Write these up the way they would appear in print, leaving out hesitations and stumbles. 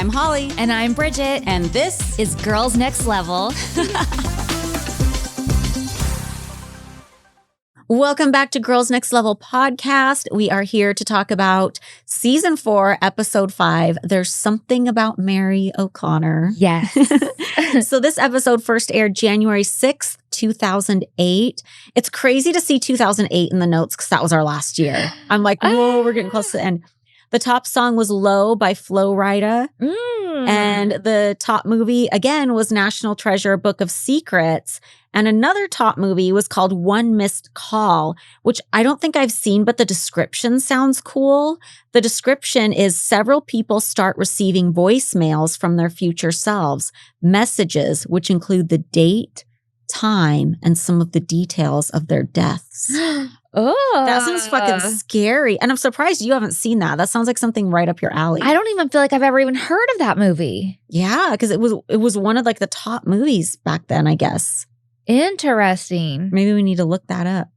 I'm Holly. And I'm Bridget. And this is Girls Next Level. Welcome back to Girls Next Level podcast. We are here to talk about season 4, episode 5. There's something about Mary O'Connor. Yes. So this episode first aired January 6th, 2008. It's crazy to see 2008 in the notes because that was our last year. I'm like, whoa, we're getting close to the end. The top song was Low by Flo Rida. And the top movie, again, was National Treasure, Book of Secrets. And another top movie was called One Missed Call, which I don't think I've seen, but the description sounds cool. The description is several people start receiving voicemails from their future selves, messages which include the date, time, and some of the details of their deaths. Oh, that sounds fucking scary. And I'm surprised you haven't seen that. That sounds like something right up your alley. I don't even feel like I've ever even heard of that movie. Yeah, because it was one of like the top movies back then, I guess. Interesting. Maybe we need to look that up.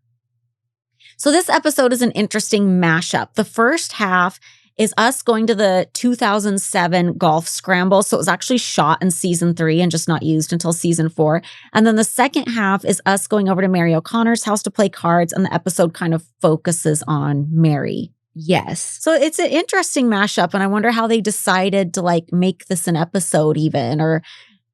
So this episode is an interesting mashup. The first half is us going to the 2007 golf scramble. So it was actually shot in season 3 and just not used until season 4. And then the second half is us going over to Mary O'Connor's house to play cards. And the episode kind of focuses on Mary. Yes. So it's an interesting mashup. And I wonder how they decided to like make this an episode even, or,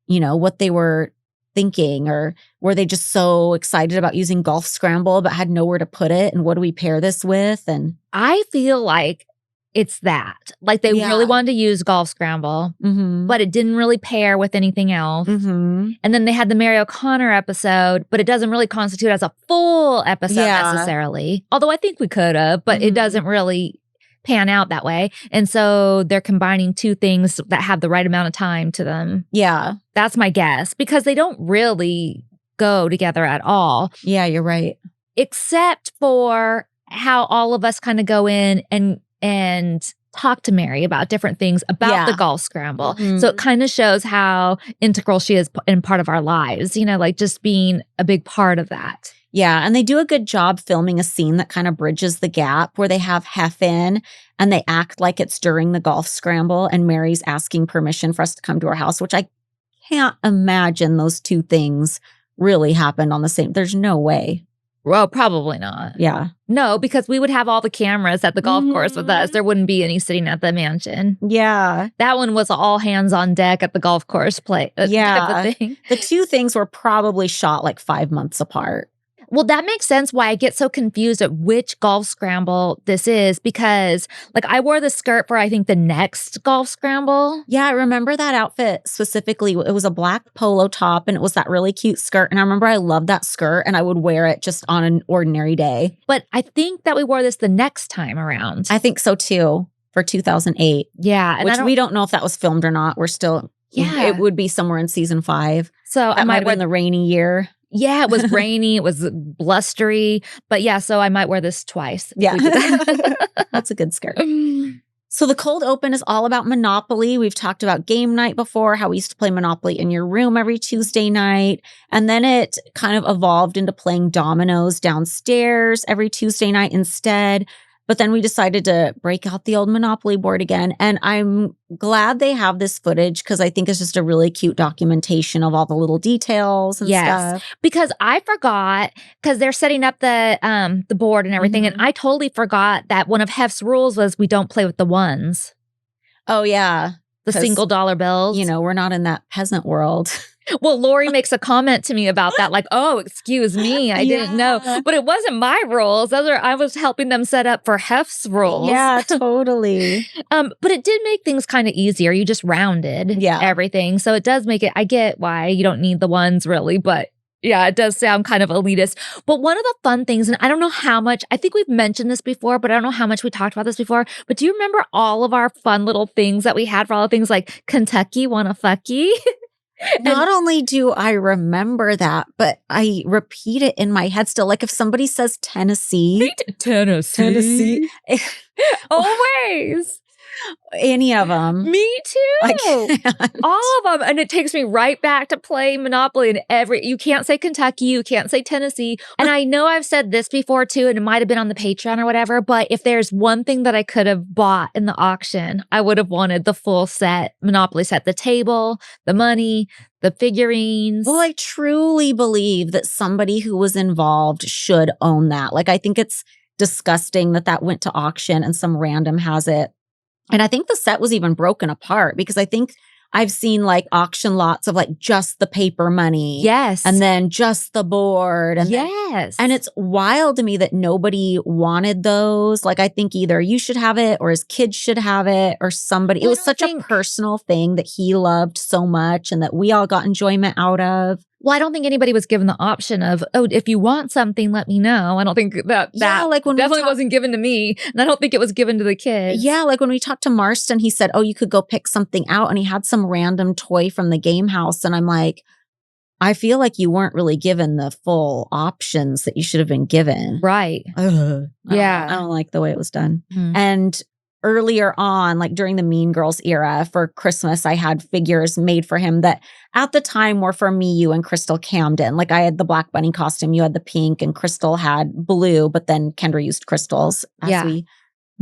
you know, what they were thinking, or were they just so excited about using golf scramble but had nowhere to put it? And what do we pair this with? And I feel like it's that. Like they really wanted to use golf scramble, but it didn't really pair with anything else. And then they had the Mary O'Connor episode, but it doesn't really constitute as a full episode necessarily. Although I think we could have, but it doesn't really pan out that way. And so they're combining two things that have the right amount of time to them. Yeah. That's my guess, because they don't really go together at all. Yeah, you're right. Except for how all of us kind of go in and talk to Mary about different things about the golf scramble. So it kind of shows how integral she is in part of our lives, you know, like just being a big part of that. Yeah. And they do a good job filming a scene that kind of bridges the gap where they have Hef in and they act like it's during the golf scramble and Mary's asking permission for us to come to her house, which I can't imagine those two things really happened on the same. There's no way. Well, probably not. Yeah. No, because we would have all the cameras at the golf course with us. There wouldn't be any sitting at the mansion. Yeah. That one was all hands on deck at the golf course play. Yeah. The two things were probably shot like 5 months apart. Well, that makes sense why I get so confused at which golf scramble this is, because like I wore the skirt for, I think, the next golf scramble. Yeah, I remember that outfit specifically. It was a black polo top and it was that really cute skirt. And I remember I loved that skirt and I would wear it just on an ordinary day. But I think that we wore this the next time around. I think so too, for 2008. Yeah. And we don't know if that was filmed or not. We're still, it would be somewhere in season 5. So that I might wear the rainy year. Yeah, it was rainy. It was blustery. But yeah, so I might wear this twice. Yeah. That's a good skirt. So the cold open is all about Monopoly. We've talked about game night before, how we used to play Monopoly in your room every Tuesday night. And then it kind of evolved into playing dominoes downstairs every Tuesday night instead. But then we decided to break out the old Monopoly board again. And I'm glad they have this footage because I think it's just a really cute documentation of all the little details and stuff. Because I forgot, because they're setting up the board and everything, and I totally forgot that one of Hef's rules was we don't play with the ones. Oh, yeah. The single dollar bills. You know, we're not in that peasant world. Well, Lori makes a comment to me about that, like, oh, excuse me, I didn't know. But it wasn't my rules. I was helping them set up for Hef's rules. Yeah, totally. But it did make things kind of easier. You just rounded everything. So it does make it, I get why you don't need the ones really, but yeah, it does sound kind of elitist. But one of the fun things, and I don't know how much, I think we've mentioned this before, but I don't know how much we talked about this before, but do you remember all of our fun little things that we had for all the things like Kentucky Wanna Fucky? Not only do I remember that, but I repeat it in my head still. Like if somebody says Tennessee. Tennessee. Always. Any of them. Me too. I can't. All of them. And it takes me right back to play Monopoly you can't say Kentucky, you can't say Tennessee. And I know I've said this before too, and it might have been on the Patreon or whatever, but if there's one thing that I could have bought in the auction, I would have wanted the full set, Monopoly set, the table, the money, the figurines. Well, I truly believe that somebody who was involved should own that. Like, I think it's disgusting that went to auction and some random has it. And I think the set was even broken apart because I think I've seen like auction lots of like just the paper money. Yes. And then just the board. And yes. And it's wild to me that nobody wanted those. Like, I think either you should have it or his kids should have it or somebody. It was such a personal thing that he loved so much and that we all got enjoyment out of. Well, I don't think anybody was given the option of, oh, if you want something, let me know. I don't think that like when definitely wasn't given to me. And I don't think it was given to the kids. Yeah, like when we talked to Marston, he said, oh, you could go pick something out. And he had some random toy from the game house. And I'm like, I feel like you weren't really given the full options that you should have been given. Right. Yeah. I don't like the way it was done. Mm-hmm. And earlier on, like during the Mean Girls era for Christmas, I had figures made for him that at the time were for me, you, and Crystal Camden. Like I had the Black Bunny costume, you had the pink, and Crystal had blue, but then Kendra used crystals as we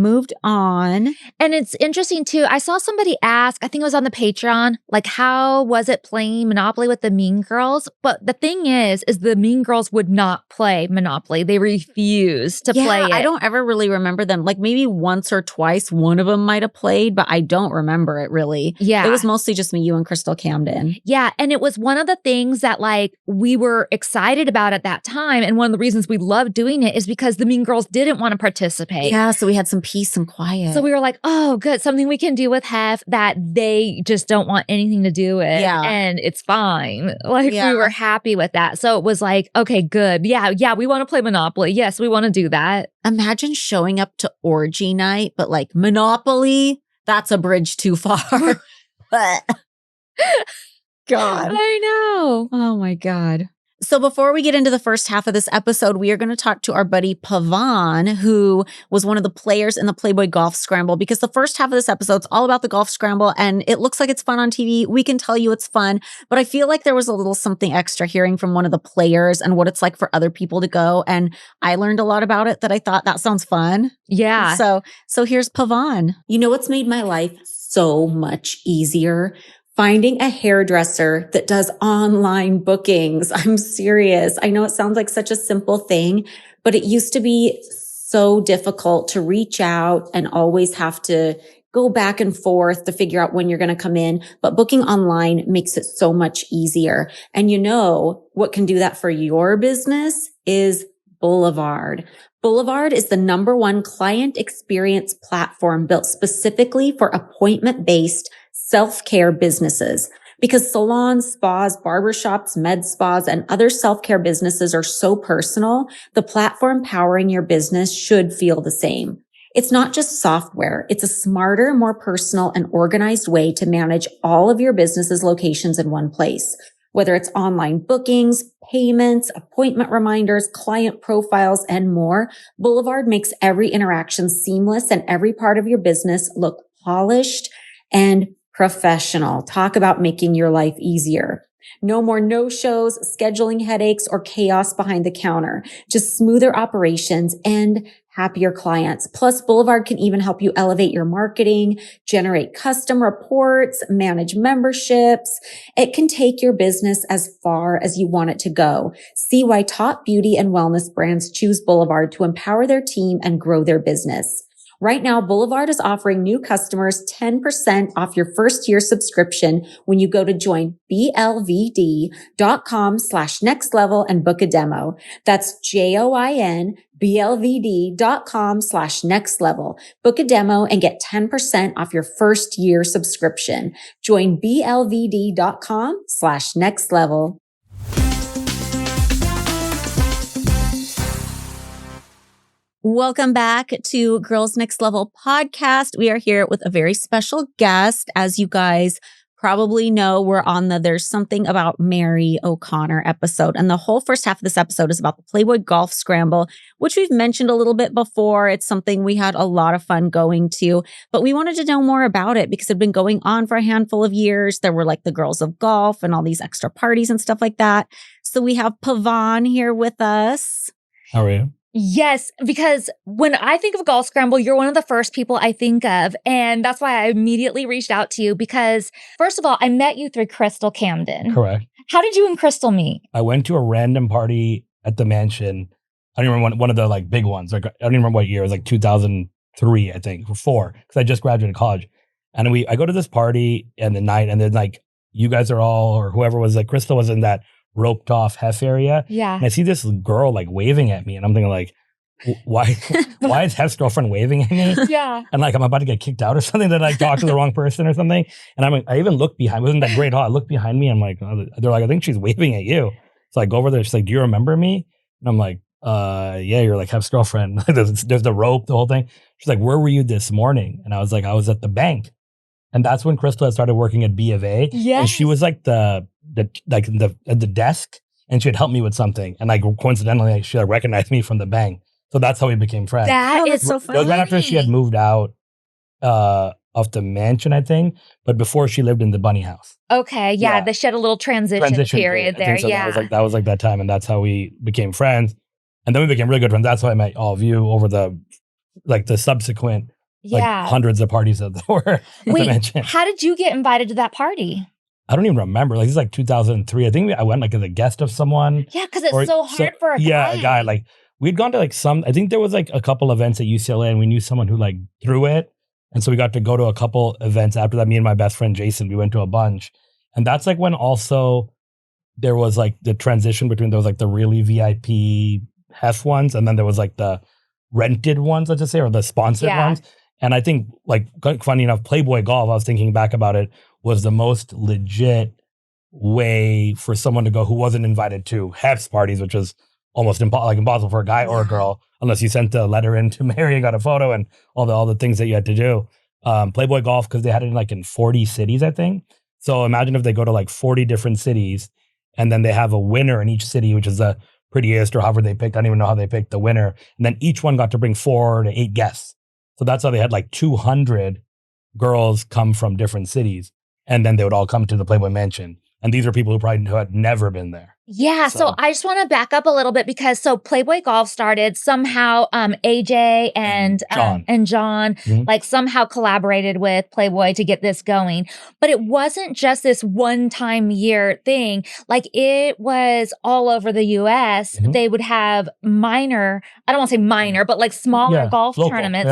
moved on. And it's interesting too. I saw somebody ask, I think it was on the Patreon, like, how was it playing Monopoly with the Mean Girls? But the thing is the Mean Girls would not play Monopoly. They refused to play it. I don't ever really remember them. Like maybe once or twice, one of them might have played, but I don't remember it really. Yeah. It was mostly just me, you, and Crystal Camden. Yeah. And it was one of the things that like we were excited about at that time. And one of the reasons we loved doing it is because the Mean Girls didn't want to participate. Yeah. So we had some peace and quiet. So we were like, oh, good. Something we can do with Hef that they just don't want anything to do with. Yeah. And it's fine. Like we were happy with that. So it was like, okay, good. Yeah. We want to play Monopoly. Yes, we want to do that. Imagine showing up to orgy night, but like Monopoly, that's a bridge too far. God. I know. Oh my God. So before we get into the first half of this episode, we are going to talk to our buddy PAVAN, who was one of the players in the Playboy Golf Scramble, because the first half of this episode is all about the Golf Scramble and it looks like it's fun on TV. We can tell you it's fun, but I feel like there was a little something extra hearing from one of the players and what it's like for other people to go. And I learned a lot about it that I thought that sounds fun. Yeah. So here's PAVAN. You know what's made my life so much easier? Finding a hairdresser that does online bookings. I'm serious. I know it sounds like such a simple thing, but it used to be so difficult to reach out and always have to go back and forth to figure out when you're going to come in. But booking online makes it so much easier. And you know what can do that for your business is Boulevard. Boulevard is the #1 client experience platform built specifically for appointment-based self-care businesses. Because salons, spas, barbershops, med spas, and other self-care businesses are so personal, the platform powering your business should feel the same. It's not just software. It's a smarter, more personal, and organized way to manage all of your business's locations in one place. Whether it's online bookings, payments, appointment reminders, client profiles, and more, Boulevard makes every interaction seamless and every part of your business look polished and professional. Talk about making your life easier. No more no-shows, scheduling headaches, or chaos behind the counter. Just smoother operations and happier clients. Plus, Boulevard can even help you elevate your marketing, generate custom reports, manage memberships. It can take your business as far as you want it to go. See why top beauty and wellness brands choose Boulevard to empower their team and grow their business. Right now, Boulevard is offering new customers 10% off your first year subscription when you go to join blvd.com/nextlevel and book a demo. That's JOINBLVD.com/nextlevel. Book a demo and get 10% off your first year subscription. Join blvd.com/nextlevel. Welcome back to Girls Next Level podcast. We are here with a very special guest. As you guys probably know we're on the There's Something About Mary O'Connor episode. And the whole first half of this episode is about the Playboy Golf Scramble, which we've mentioned a little bit before. It's something we had a lot of fun going to, but we wanted to know more about it because it had been going on for a handful of years. There were like the Girls of Golf and all these extra parties and stuff like that. So we have PAVAN here with us. How are you? Yes, because when I think of Golf Scramble, you're one of the first people I think of. And that's why I immediately reached out to you because, first of all, I met you through Crystal Camden. Correct. How did you and Crystal meet? I went to a random party at the mansion. I don't remember one of the like big ones. Like I don't even remember what year. It was like 2003, I think, or 4, because I just graduated college. And I go to this party and the night, and then like you guys are all, or whoever was like, Crystal was in that roped off Hef area. Yeah. And I see this girl like waving at me, and I'm thinking like, why is Hef's girlfriend waving at me? Yeah. And like I'm about to get kicked out or something, that I talked to the wrong person or something. And I even looked behind. It wasn't that great. I looked behind me. I'm like, they're like, I think she's waving at you. So I go over there. She's like, do you remember me? And I'm like, yeah, you're like Hef's girlfriend. there's the rope, the whole thing. She's like, where were you this morning? And I was like, I was at the bank. And that's when Crystal had started working at B of A. Yes. And she was like at the desk, and she had helped me with something. And like coincidentally, she like, recognized me from the bank. So that's how we became friends. That is so funny. It was right after she had moved out of the mansion, I think, but before she lived in the bunny house. Okay, yeah. They had a little transition period there. So yeah. That was like that time, and that's how we became friends. And then we became really good friends. That's how I met all of you over the subsequent hundreds of parties that there were. Wait, how did you get invited to that party? I don't even remember. Like this is like 2003. I think I went like as a guest of someone. Yeah, because it's so hard for a guy. Yeah, a guy. Like we'd gone to like I think there was like a couple events at UCLA, and we knew someone who like threw it. And so we got to go to a couple events after that. Me and my best friend Jason, we went to a bunch. And that's like when also there was like the transition between there was like the really VIP Hef ones, and then there was like the rented ones, let's just say, or the sponsored ones. And I think like funny enough, Playboy Golf, I was thinking back about it, was the most legit way for someone to go who wasn't invited to Hef's parties, which was almost impossible for a guy or a girl, unless you sent a letter in to Mary and got a photo and all the things that you had to do. Playboy Golf, because they had it in 40 cities, I think. So imagine if they go to like 40 different cities, and then they have a winner in each city, which is the prettiest or however they picked. I don't even know how they picked the winner. And then each one got to bring 4 to 8 guests. So that's how they had like 200 girls come from different cities. And then they would all come to the Playboy Mansion. And these are people who had never been there. Yeah, so I just want to back up a little bit because Playboy Golf started somehow. AJ and John like somehow collaborated with Playboy to get this going, but it wasn't just this one-time year thing. Like it was all over the U.S. They would have minor, I don't want to say minor, but like smaller golf tournaments.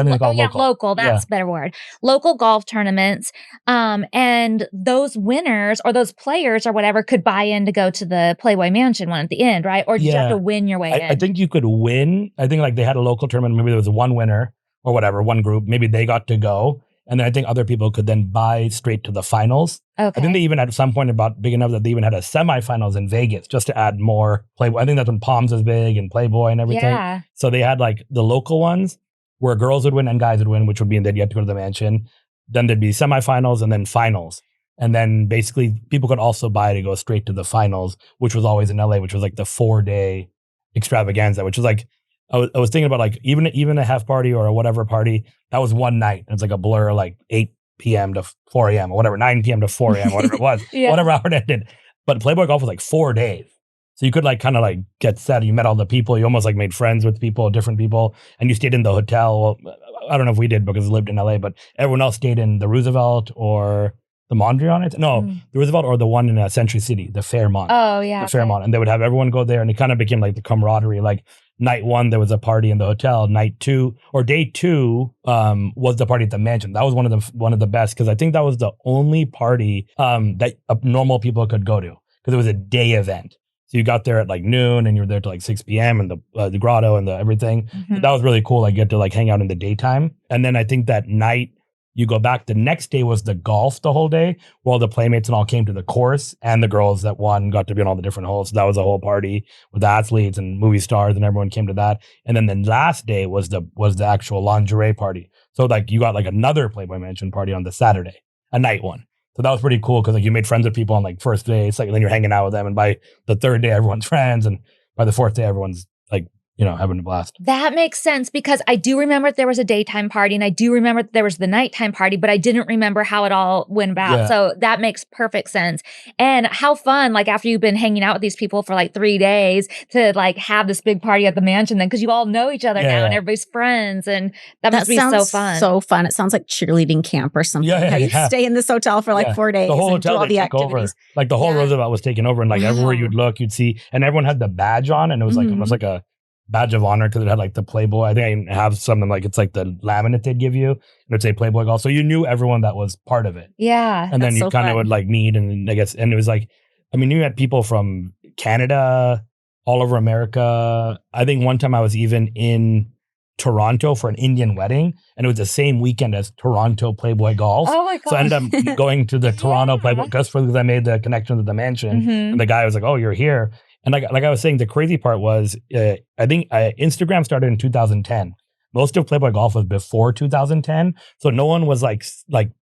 Local. That's a better word. Local golf tournaments, and those winners or those players or whatever could buy in to go to the Playboy Mansion one at the end, right? Or did you have to win your way in? I think you could win. I think like they had a local tournament. Maybe there was one winner or whatever, one group. Maybe they got to go. And then I think other people could then buy straight to the finals. Okay. I think they even at some point about big enough that they even had a semifinals in Vegas just to add more Playboy. I think that's when Palms was big and Playboy and everything. Yeah. So they had like the local ones where girls would win and guys would win, which would be that you had to go to the mansion. Then there'd be semifinals and then finals. And then basically people could also buy to go straight to the finals, which was always in LA, which was like the 4-day extravaganza, which was like, I was thinking about like even a Hef party or a whatever party, that was one night. It's like a blur, like 8 p.m. to 4 a.m. or whatever, 9 p.m. to 4 a.m., whatever it was, whatever hour it ended. But Playboy Golf was like 4 days. So you could like kind of like get set. You met all the people. You almost like made friends with people, different people. And you stayed in the hotel. Well, I don't know if we did because we lived in LA, but everyone else stayed in the Roosevelt or the Mondrian. No, the Roosevelt or the one in Century City, the Fairmont. Oh, yeah. The Fairmont. And they would have everyone go there, and it kind of became like the camaraderie. Like night 1, there was a party in the hotel. Night 2 or day 2 was the party at the mansion. That was one of the best because I think that was the only party that normal people could go to because it was a day event. So you got there at like noon and you were there till like 6 p.m. and the grotto and the everything. So that was really cool. Like get to like hang out in the daytime. And then I think that night you go back, the next day was the golf the whole day, where all the playmates and all came to the course, and the girls that won got to be on all the different holes. So that was a whole party with the athletes and movie stars, and everyone came to that. And then the last day was the actual lingerie party. So like you got like another Playboy Mansion party on the Saturday, a night one. So that was pretty cool because like you made friends with people on like first day. It's like then you're hanging out with them, and by the third day everyone's friends, and by the fourth day everyone's like having a blast. That makes sense because I do remember there was a daytime party and I do remember there was the nighttime party, but I didn't remember how it all went about. Yeah. So that makes perfect sense. And how fun, like after you've been hanging out with these people for like 3 days to like have this big party at the mansion then because you all know each other now and everybody's friends and that must be so fun. So fun. It sounds like cheerleading camp or something. Yeah, You stay in this hotel for like 4 days. The whole and do hotel all the took over. activities. Like the whole Roosevelt was taken over, and like everywhere you'd look, you'd see, and everyone had the badge on, and it was like almost like a badge of honor because it had like the Playboy. I think I have something like it's like the laminate they'd give you, and it'd say Playboy Golf. So you knew everyone that was part of it. Yeah. And then you kind of would like meet, and I guess, and it was like, I mean, you had people from Canada, all over America. I think one time I was even in Toronto for an Indian wedding, and it was the same weekend as Toronto Playboy Golf. Oh my god! So I ended up going to the Toronto Playboy just because I made the connection to the mansion, and the guy was like, "Oh, you're here." And like I was saying, the crazy part was, I think Instagram started in 2010. Most of Playboy Golf was before 2010, so no one was like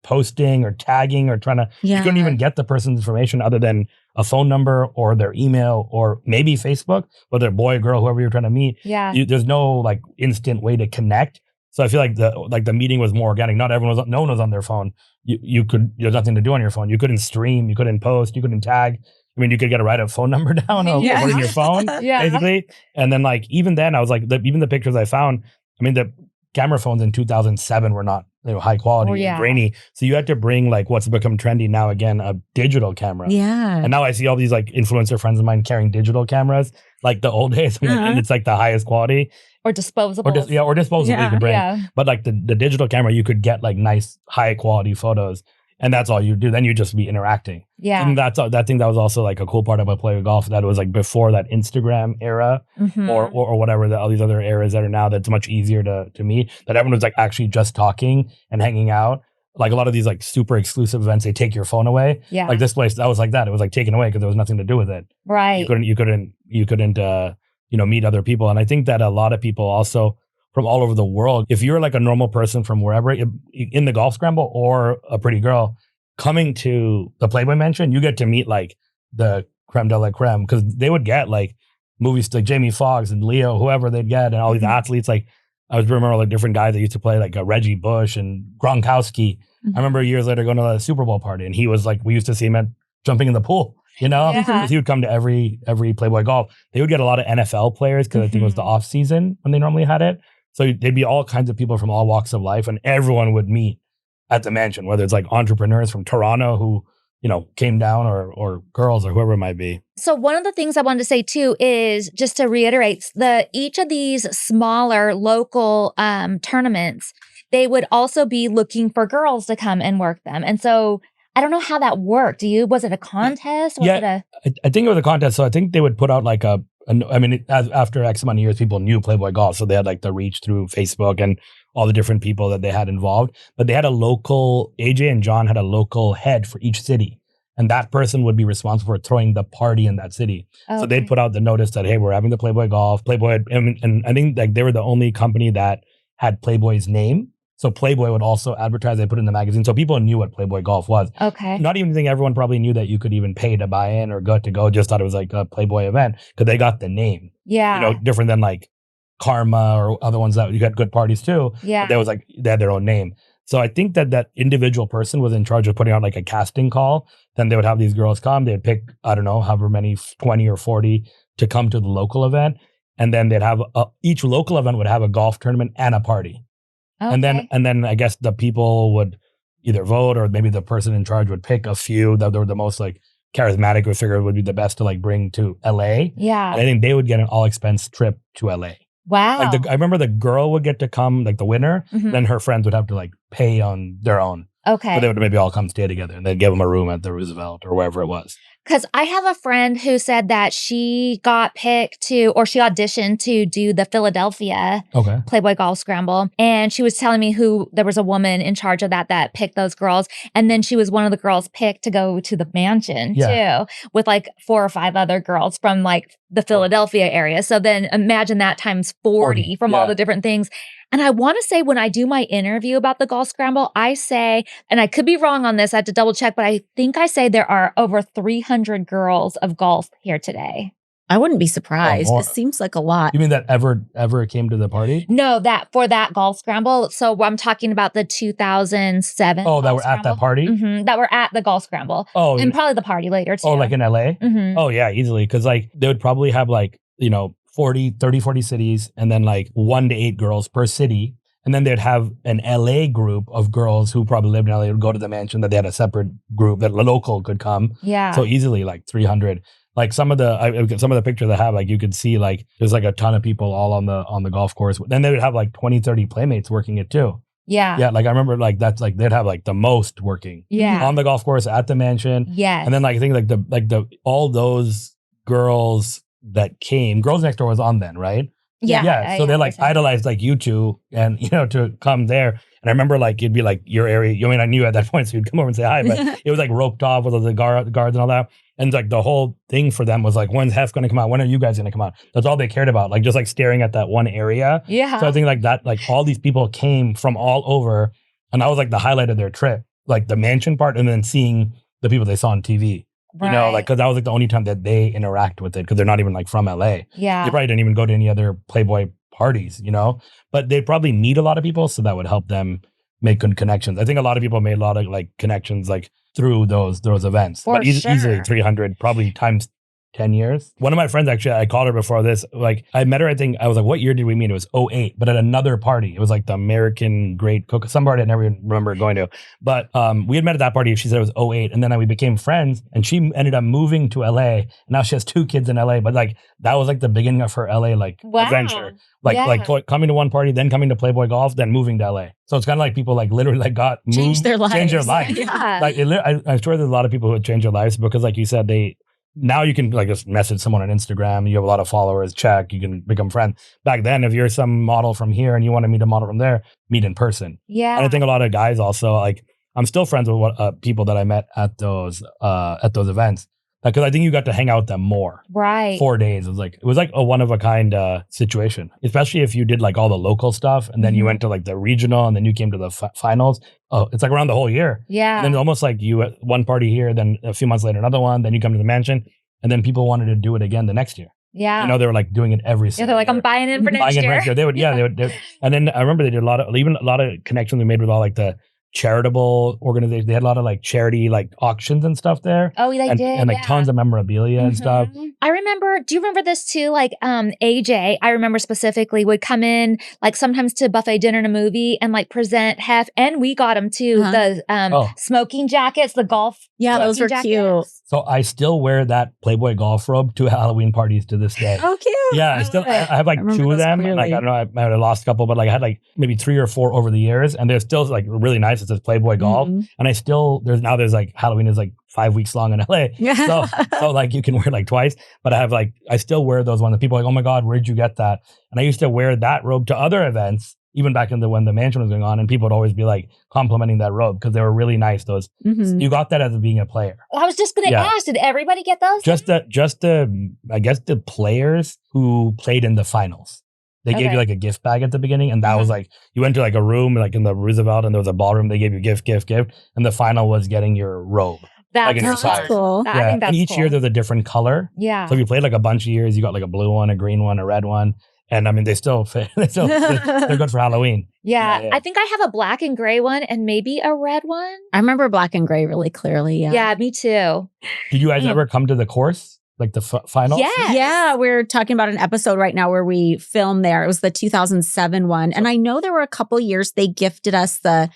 posting or tagging or trying to. You couldn't even get the person's information other than a phone number or their email or maybe Facebook, whether boy, girl, whoever you're trying to meet. Yeah, there's no like instant way to connect. So I feel like the meeting was more organic. Not everyone was, no one was on their phone. There's nothing to do on your phone. You couldn't stream, you couldn't post, you couldn't tag. I mean, you could get a write-up phone number down or put in your phone, basically. And then like, even then I was like, even the pictures I found, I mean, the camera phones in 2007 were not high quality and grainy. So you had to bring like what's become trendy now again, a digital camera. Yeah. And now I see all these like influencer friends of mine carrying digital cameras, like the old days, and it's like the highest quality. Or disposable. Or disposable you could bring. Yeah. But like the digital camera, you could get like nice, high quality photos. And that's all you do. Then you just be interacting. Yeah. And that was also like a cool part about Playboy Golf, that it was like before that Instagram era or whatever, all these other eras that are now that's much easier to meet, that everyone was like actually just talking and hanging out. Like a lot of these like super exclusive events, they take your phone away. Yeah. Like this place, that was like that. It was like taken away because there was nothing to do with it. Right. You couldn't meet other people. And I think that a lot of people also from all over the world, if you're like a normal person from wherever in the golf scramble or a pretty girl coming to the Playboy Mansion, you get to meet like the creme de la creme, because they would get like movies like Jamie Foxx and Leo, whoever they'd get, and all these athletes. Like I remember like different guys that used to play like Reggie Bush and Gronkowski. I remember years later going to a Super Bowl party, and he was like, we used to see him at jumping in the pool. Because he would come to every Playboy Golf. They would get a lot of NFL players because I think it was the off season when they normally had it. So there'd be all kinds of people from all walks of life, and everyone would meet at the mansion, whether it's like entrepreneurs from Toronto who, came down or girls or whoever it might be. So one of the things I wanted to say too is just to reiterate each of these smaller local tournaments, they would also be looking for girls to come and work them. And so I don't know how that worked. Was it a contest? I think it was a contest. So I think they would put out like after X amount of years, people knew Playboy Golf. So they had like the reach through Facebook and all the different people that they had involved. But they had AJ and John had a local head for each city. And that person would be responsible for throwing the party in that city. Okay. So they'd put out the notice that, hey, we're having the Playboy Golf. Playboy, and I think like they were the only company that had Playboy's name. So Playboy would also advertise, they put it in the magazine. So people knew what Playboy Golf was. Okay. Not even think everyone probably knew that you could even pay to buy in or got to go. Just thought it was like a Playboy event because they got the name. Yeah. Different than like Karma or other ones that you got good parties too. Yeah. But they had their own name. So I think that individual person was in charge of putting out like a casting call. Then they would have these girls come. They'd pick, I don't know, however many, 20 or 40 to come to the local event. And then they'd have each local event would have a golf tournament and a party. Okay. And then I guess the people would either vote or maybe the person in charge would pick a few that were the most like charismatic or figure would be the best to like bring to LA. Yeah. And I think they would get an all expense trip to LA. Wow. Like I remember the girl would get to come, like the winner, then her friends would have to like pay on their own. Okay. But they would maybe all come stay together and they'd give them a room at the Roosevelt or wherever it was. Because I have a friend who said that she got picked or she auditioned to do the Philadelphia Playboy Golf Scramble. And she was telling me there was a woman in charge of that picked those girls. And then she was one of the girls picked to go to the mansion too, with like 4 or 5 other girls from like the Philadelphia area. So then imagine that times 40 from all the different things. And I want to say when I do my interview about the golf scramble, I say, and I could be wrong on this, I have to double check, but I think I say there are over 300 girls of golf here today. I wouldn't be surprised. It seems like a lot. You mean that ever came to the party? No, for that golf scramble. So I'm talking about the 2007. Oh, that were at that party? Mm-hmm, that were at the golf scramble. Oh. And probably the party later too. Oh, like in LA? Mm-hmm. Oh, yeah, easily. Because like they would probably have like, 40 cities and then like 1 to 8 girls per city. And then they'd have an LA group of girls who probably lived in LA would go to the mansion, that they had a separate group that local could come. Yeah. So easily like 300. Like some of the pictures I have, like you could see like there's like a ton of people all on the golf course. Then they would have like 20, 30 playmates working it too. Yeah. Yeah. Like I remember like that's like they'd have like the most working. Yeah. On the golf course at the mansion. Yes. And then like I think like all those girls that came, Girls Next Door was on then, right? Yeah. So they like idolized like you two and, to come there. And I remember like, it'd be like your area. I mean, I knew at that point, so you'd come over and say hi, but it was like roped off with the guards and all that. And like the whole thing for them was like, when's Hef going to come out? When are you guys going to come out? That's all they cared about. Like just like staring at that one area. Yeah. So I think like that, like all these people came from all over. And that was like the highlight of their trip, like the mansion part and then seeing the people they saw on TV. Right. Like, because that was like the only time that they interact with it because they're not even like from LA. Yeah. They probably didn't even go to any other Playboy parties, but they'd probably meet a lot of people. So that would help them make good connections. I think a lot of people made a lot of like connections like through those events. For but sure. Easily 300, probably times 10 years. One of my friends, actually, I called her before this. Like, I met her, I think, I was like, what year did we meet? It was 2008, but at another party. It was like the American Great Cook, some party I never even remember going to. But we had met at that party. She said it was 2008. And then we became friends. And she ended up moving to LA. And now she has 2 kids in LA. But like, that was like the beginning of her LA adventure. Like coming to one party, then coming to Playboy Golf, then moving to LA. So it's kind of like people like literally like changed their lives. Yeah. Like I'm sure there's a lot of people who would change their lives because like you said, now you can like just message someone on Instagram. You have a lot of followers, you can become friends. Back then, if you're some model from here and you want to meet a model from there, meet in person. Yeah. And I think a lot of guys also, like I'm still friends with people that I met at those events. Because I think you got to hang out with them more. Right. 4 days. It was like a one of a kind situation, especially if you did like all the local stuff and then you went to like the regional and then you came to the finals. Oh, it's like around the whole year. Yeah. And then almost like you at one party here, then a few months later, another one, then you come to the mansion and then people wanted to do it again the next year. Yeah. They were like doing it every single they're like, year. I'm buying in for next year. They would. And then I remember they did a lot of connections we made with all like the charitable organizations. They had a lot of like charity like auctions and stuff there. Oh, they did. And like tons of memorabilia and stuff. I remember, do you remember this too? Like AJ, I remember specifically, would come in like sometimes to buffet dinner and a movie and like present Hef, and we got him too, the smoking jackets, the golf. Yeah, those were cute. So I still wear that Playboy golf robe to Halloween parties to this day. Oh, cute. Yeah, I have like 2 of them. Like, I don't know, I might have lost a couple, but like I had like maybe 3 or 4 over the years. And they're still like really nice. It says Playboy Golf. And there's like Halloween is like 5 weeks long in LA. Yeah. So like you can wear like twice. But I still wear those ones. And people are like, oh my God, where'd you get that? And I used to wear that robe to other events, even back when the mansion was going on, and people would always be like complimenting that robe because they were really nice. Those you got that as being a player. I was just going to ask, did everybody get those? Just I guess the players who played in the finals. They gave you like a gift bag at the beginning, and that was like you went to like a room like in the Roosevelt, and there was a ballroom. They gave you gift, and the final was getting your robe. That's cool. I think that's and each cool. year there's a different color. Yeah. So if you played like a bunch of years, you got like a blue one, a green one, a red one. And I mean, they still fit. They're good for Halloween. Yeah. I think I have a black and gray one and maybe a red one. I remember black and gray really clearly. Yeah. Yeah, me too. Did you guys ever come to the course? Like the finals? Yeah. We're talking about an episode right now where we filmed there. It was the 2007 one. And I know there were a couple years they gifted us the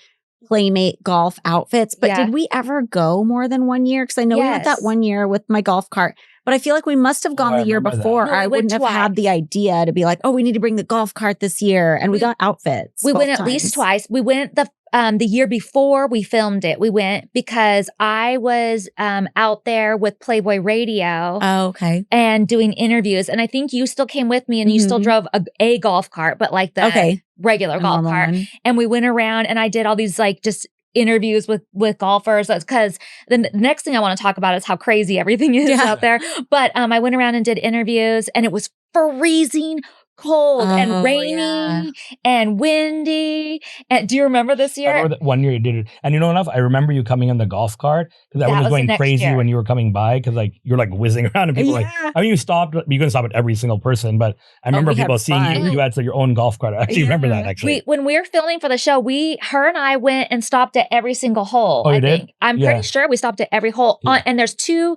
Playmate golf outfits, but did we ever go more than 1 year? Because I know we went that 1 year with my golf cart, but I feel like we must have gone the year before. No, I wouldn't have had the idea to be like, oh, we need to bring the golf cart this year. And we got outfits. We went at least twice. We went the year before we filmed it, we went because I was out there with Playboy Radio. Oh, okay. And doing interviews. And I think you still came with me and you still drove a golf cart, but like the regular golf cart. One. And we went around and I did all these like just interviews with golfers. That's because the next thing I want to talk about is how crazy everything is out there. But I went around and did interviews and it was freezing cold and rainy and windy. And do you remember this year? I remember that one year you did it. And you know enough, I remember you coming in the golf cart because everyone was going crazy when you were coming by because like you're like whizzing around and people like, I mean, you couldn't stop at every single person, but I remember people seeing you had your own golf cart. I actually remember that actually. When we were filming for the show, her and I went and stopped at every single hole. Oh, you did? I'm pretty sure we stopped at every hole. And there's 2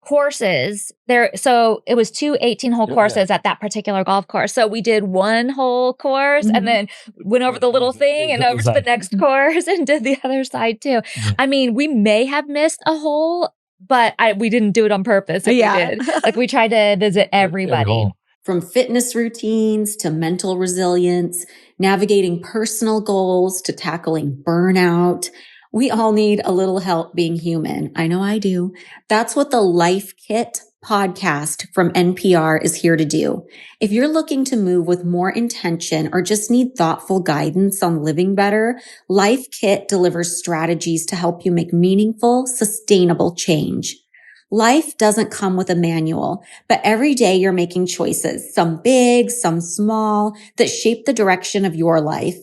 courses there, so it was 2 18-hole courses at that particular golf course. So we did 1 whole course and then went over the little thing and over to the next course and did the other side too. I mean, we may have missed a hole, but we didn't do it on purpose. We did. Like we tried to visit everybody. From fitness routines to mental resilience, navigating personal goals to tackling burnout. We all need a little help being human. I know I do. That's what the Life Kit podcast from NPR is here to do. If you're looking to move with more intention or just need thoughtful guidance on living better, Life Kit delivers strategies to help you make meaningful, sustainable change. Life doesn't come with a manual, but every day you're making choices, some big, some small, that shape the direction of your life.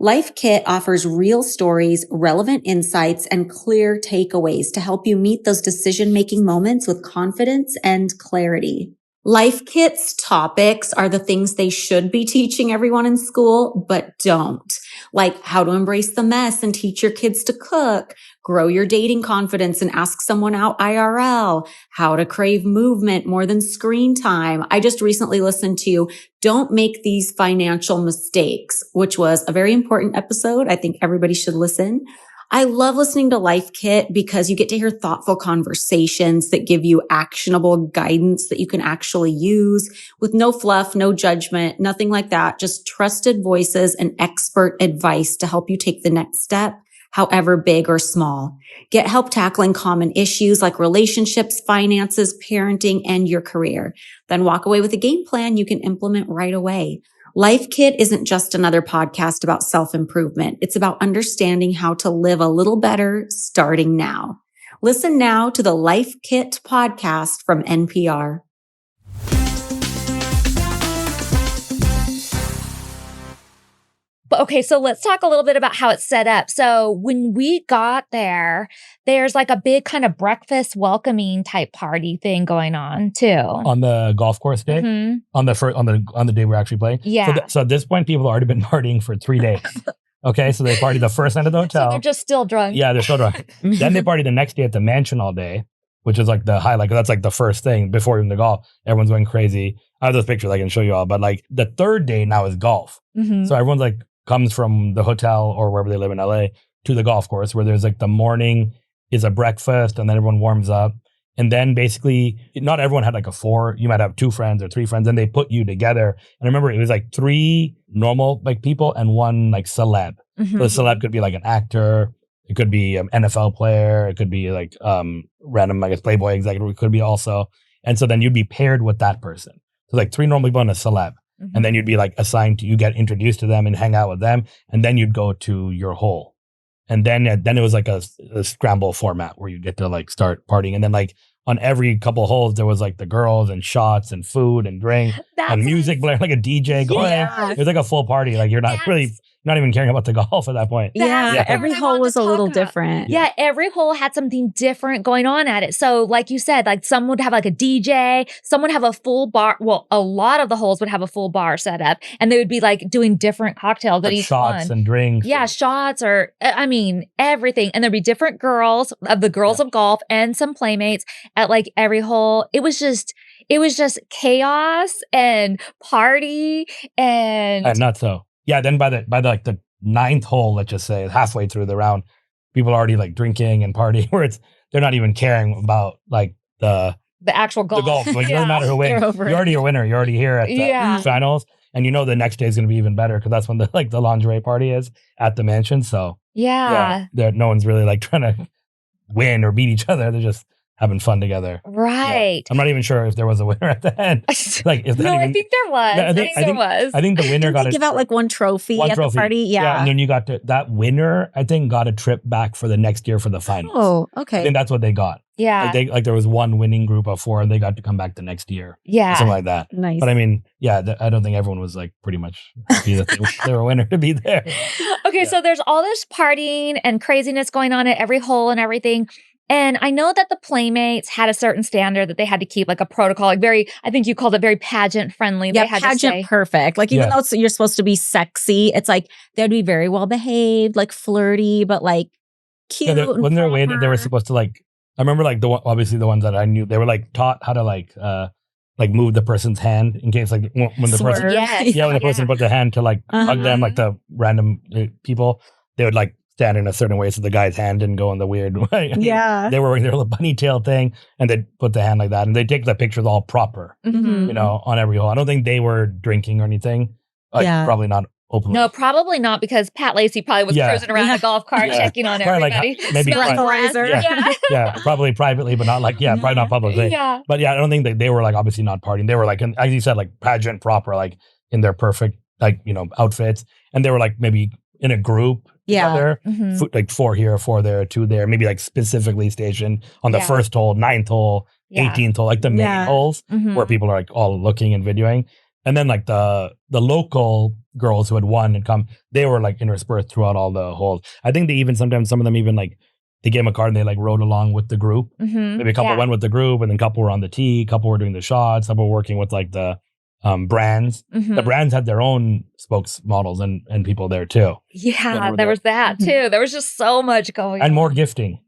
Life Kit offers real stories, relevant insights, and clear takeaways to help you meet those decision-making moments with confidence and clarity. Life Kit's topics are the things they should be teaching everyone in school, but don't. Like how to embrace the mess and teach your kids to cook, grow your dating confidence and ask someone out IRL, how to crave movement more than screen time. I just recently listened to Don't Make These Financial Mistakes, which was a very important episode. I think everybody should listen. I love listening to Life Kit because you get to hear thoughtful conversations that give you actionable guidance that you can actually use with no fluff, no judgment, nothing like that. Just trusted voices and expert advice to help you take the next step, however big or small. Get help tackling common issues like relationships, finances, parenting, and your career. Then walk away with a game plan you can implement right away. Life Kit isn't just another podcast about self-improvement. It's about understanding how to live a little better starting now. Listen now to the Life Kit podcast from NPR. But okay, so let's talk a little bit about how it's set up. So when we got there, there's like a big kind of breakfast welcoming type party thing going on too. On the golf course day? Mm-hmm. On the day we're actually playing? Yeah. So at this point, people have already been partying for 3 days. Okay, so they partied the first night at the hotel. So they're just still drunk. Yeah, they're still drunk. Then they party the next day at the mansion all day, which is like the highlight. That's like the first thing before even the golf. Everyone's going crazy. I have those pictures I can show you all. But like the third day now is golf. Mm-hmm. So everyone's like comes from the hotel or wherever they live in LA to the golf course where there's like the morning is a breakfast and then everyone warms up. And then basically not everyone had like you might have 2 friends or 3 friends and they put you together. And I remember it was like 3 normal like people and 1 like celeb. Mm-hmm. So the celeb could be like an actor. It could be an NFL player. It could be like random, I guess, Playboy executive. It could be also. And so then you'd be paired with that person. So like 3 normal people and a celeb. Mm-hmm. And then you'd be like assigned you get introduced to them and hang out with them. And then you'd go to your hole. And then it was like a scramble format where you get to like start partying. And then like on every couple of holes, there was like the girls and shots and food and drink and music blaring, like a DJ going. Yes. It was like a full party. Like you're not really not even caring about the golf at that point. Yeah, every hole was a little different. Yeah, every hole had something different going on at it. So like you said, like some would have like a DJ, some would have a full bar. Well, a lot of the holes would have a full bar set up and they would be like doing different cocktails at each shots one. And drinks. Yeah, shots or, I mean, everything. And there'd be different girls, the girls of golf and some playmates at like every hole. It was just chaos and party and not so. Yeah, then by the like the 9th hole, let's just say halfway through the round, people are already like drinking and partying where they're not even caring about like the actual golf. The golf. Like it doesn't matter who wins. You're already a winner. You're already here at the finals. And you know the next day is going to be even better because that's when the like the lingerie party is at the mansion. So Yeah. no one's really like trying to win or beat each other. They're just having fun together. Right. I'm not even sure if there was a winner at the end. Like, if No, I think there was. I think there was. I think the winner got They give out like one trophy at the party. Yeah. And then you got that winner, I think, got a trip back for the next year for the finals. Oh, I okay. think that's what they got. Yeah. Like there was one winning group of 4 and they got to come back the next year. Yeah. Something like that. Nice. But I mean, I don't think everyone was like pretty much happy that they were a winner to be there. Okay, so there's all this partying and craziness going on at every hole and everything. And I know that the Playmates had a certain standard that they had to keep, like a protocol, like very, I think you called it very pageant friendly. Yeah, they had pageant to say, perfect. Like even though you're supposed to be sexy, it's like they'd be very well behaved, like flirty, but like cute. Yeah, wasn't there a way that they were supposed to like? I remember like obviously the ones that I knew, they were like taught how to like move the person's hand in case like when the person when the person put the hand to like hug them, like the random people, they would like stand in a certain way so the guy's hand didn't go in the weird way. Yeah. They were wearing their little bunny tail thing and they'd put the hand like that and they take the pictures all proper, you know, on every hole. I don't think they were drinking or anything. Probably not openly. No, probably not, because Pat Lacey probably was cruising around the golf cart checking on probably everybody. Like, maybe probably privately, but not like, probably not publicly. Yeah. But I don't think that they were like obviously not partying. They were like, as you said, like pageant proper, like in their perfect, like, you know, outfits. And they were like maybe in a group together, like 4 here, 4 there, 2 there, maybe like specifically stationed on the first hole, 9th hole, 18th hole, like the main holes where people are like all looking and videoing. And then like the local girls who had won and come, they were like interspersed throughout all the holes. I think they even sometimes, some of them even like, they gave them a card and they like rode along with the group. Maybe a couple went with the group and then a couple were on the tee, a couple were doing the shots, some were working with like the brands. The brands had their own spokesmodels and people there too. Yeah, there was that too. There was just so much going on. And more gifting.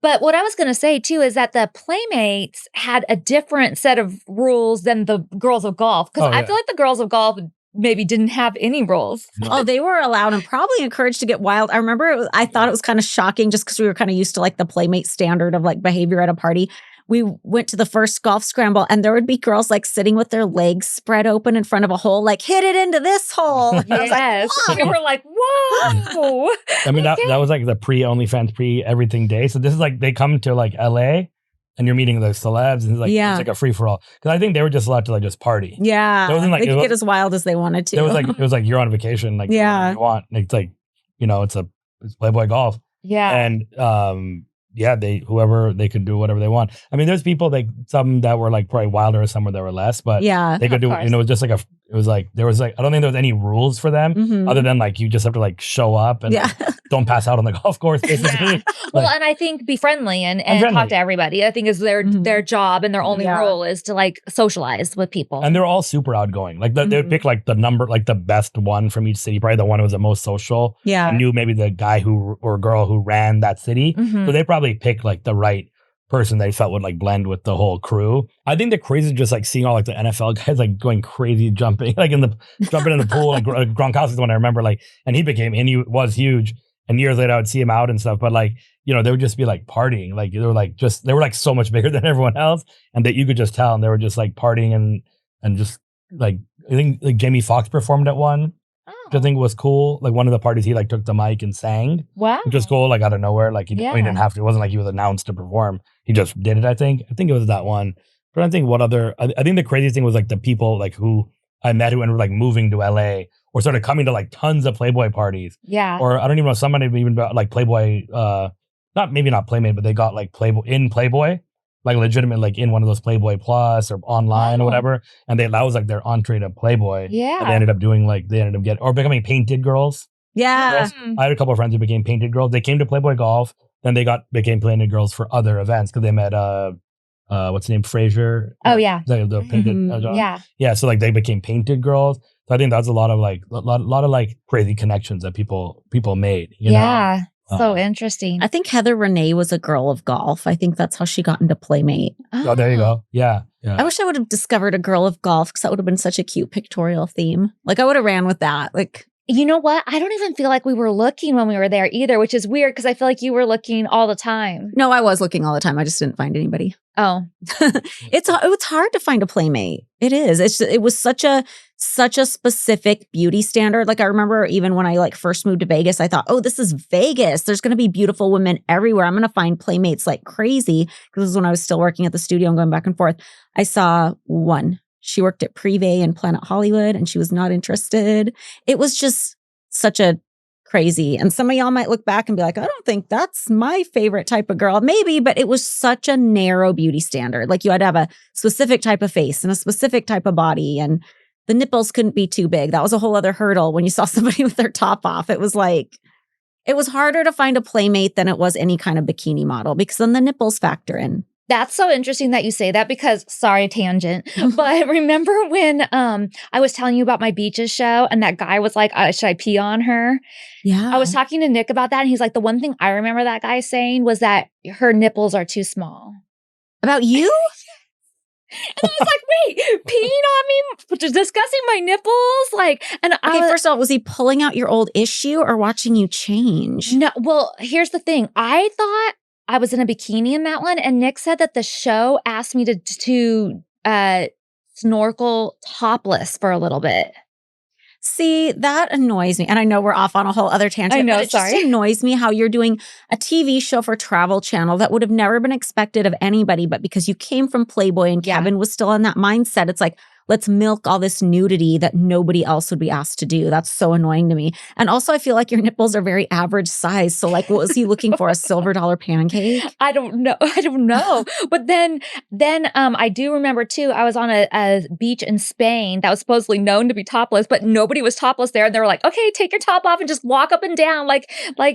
But what I was going to say too is that the Playmates had a different set of rules than the girls of golf. Because I feel like the girls of golf maybe didn't have any rules. No. Oh, they were allowed and probably encouraged to get wild. I remember I thought it was kind of shocking just because we were kind of used to like the Playmate standard of like behavior at a party. We went to the first golf scramble and there would be girls like sitting with their legs spread open in front of a hole, like hit it into this hole. Yes. We were like, whoa. I mean, that was like the pre-OnlyFans, pre-everything day. So this is like, they come to like LA and you're meeting the celebs and it's like a free-for-all. Because I think they were just allowed to like just party. Yeah. It wasn't like, they could get as wild as they wanted to. It was like you're on vacation, like you want. It's like, you know, it's Playboy golf. Yeah. And they could do whatever they want. I mean, there's people like some that were like probably wilder, some where there were less, but they could do, you know, it was just like there was like, I don't think there was any rules for them other than like, you just have to like show up and like, don't pass out on the golf course, basically. Well, and I think be friendly and talk to everybody, I think is their job, and their only role is to like socialize with people. And they're all super outgoing. Like they would pick like the number, like the best one from each city, probably the one who was the most social. Yeah. And knew maybe the guy or girl who ran that city. So they probably picked like the right person they felt would like blend with the whole crew. I think the crazy is just like seeing all like the NFL guys like going crazy jumping, like jumping in the pool. And Gronkowski's the one I remember, like, and he was huge. And years later I would see him out and stuff, but like, you know, they would just be like partying. Like they were like so much bigger than everyone else. And that you could just tell, and they were just like partying and just like, I think like Jamie Foxx performed at one. Which I think was cool. Like one of the parties, he like took the mic and sang. Wow. Which was cool, like out of nowhere. Like he didn't have to. It wasn't like he was announced to perform. He just did it, I think. I think it was that one. But I think I think the craziest thing was like the people like who I met who ended up like moving to LA or started coming to like tons of Playboy parties. Yeah. Or I don't even know, somebody even like Playboy, maybe not Playmate, but they got like Playboy. Like legitimate, like in one of those Playboy Plus or online or whatever. And that was like their entree to Playboy. Yeah. And they ended up becoming painted girls. Yeah. I had a couple of friends who became painted girls. They came to Playboy Golf, then they became painted girls for other events because they met what's his name, Fraser. Oh yeah. The painted yeah. Yeah, so like they became painted girls. So I think that's a lot of like crazy connections that people made, you know? So interesting. I think Heather Renee was a girl of golf. I think that's how she got into Playmate. Oh, there you go. Yeah. I wish I would have discovered a girl of golf because that would have been such a cute pictorial theme. Like I would have ran with that. Like, you know what? I don't even feel like we were looking when we were there either, which is weird because I feel like you were looking all the time. No, I was looking all the time. I just didn't find anybody. Oh, it's hard to find a Playmate. It is. It was such a such a specific beauty standard. Like I remember even when I like first moved to Vegas, I thought, oh, this is Vegas. There's going to be beautiful women everywhere. I'm going to find playmates like crazy. Because this is when I was still working at the studio and going back and forth. I saw one. She worked at Privé and Planet Hollywood and she was not interested. It was just such a crazy. And some of y'all might look back and be like, I don't think that's my favorite type of girl. Maybe, but it was such a narrow beauty standard. Like you had to have a specific type of face and a specific type of body, and the nipples couldn't be too big. That was a whole other hurdle when you saw somebody with their top off. It was like, it was harder to find a playmate than it was any kind of bikini model because then the nipples factor in. That's so interesting that you say that because, sorry, tangent, but remember when I was telling you about my beaches show and that guy was like, should I pee on her? Yeah. I was talking to Nick about that and he's like, the one thing I remember that guy saying was that her nipples are too small. About you? And I was like, wait, peeing on me, discussing my nipples? Like, and okay, first of all, was he pulling out your old issue or watching you change? No, well, here's the thing. I thought I was in a bikini in that one, and Nick said that the show asked me to snorkel topless for a little bit. See, that annoys me. And I know we're off on a whole other tangent. I know, but it sorry. just annoys me how you're doing a TV show for Travel Channel that would have never been expected of anybody, but because you came from Playboy and Kevin was still in that mindset, it's like, let's milk all this nudity that nobody else would be asked to do. That's so annoying to me. And also, I feel like your nipples are very average size. So like, what was he looking for? A silver dollar pancake? I don't know. But then I do remember too, I was on a beach in Spain that was supposedly known to be topless, but nobody was topless there. And they were like, okay, take your top off and just walk up and down like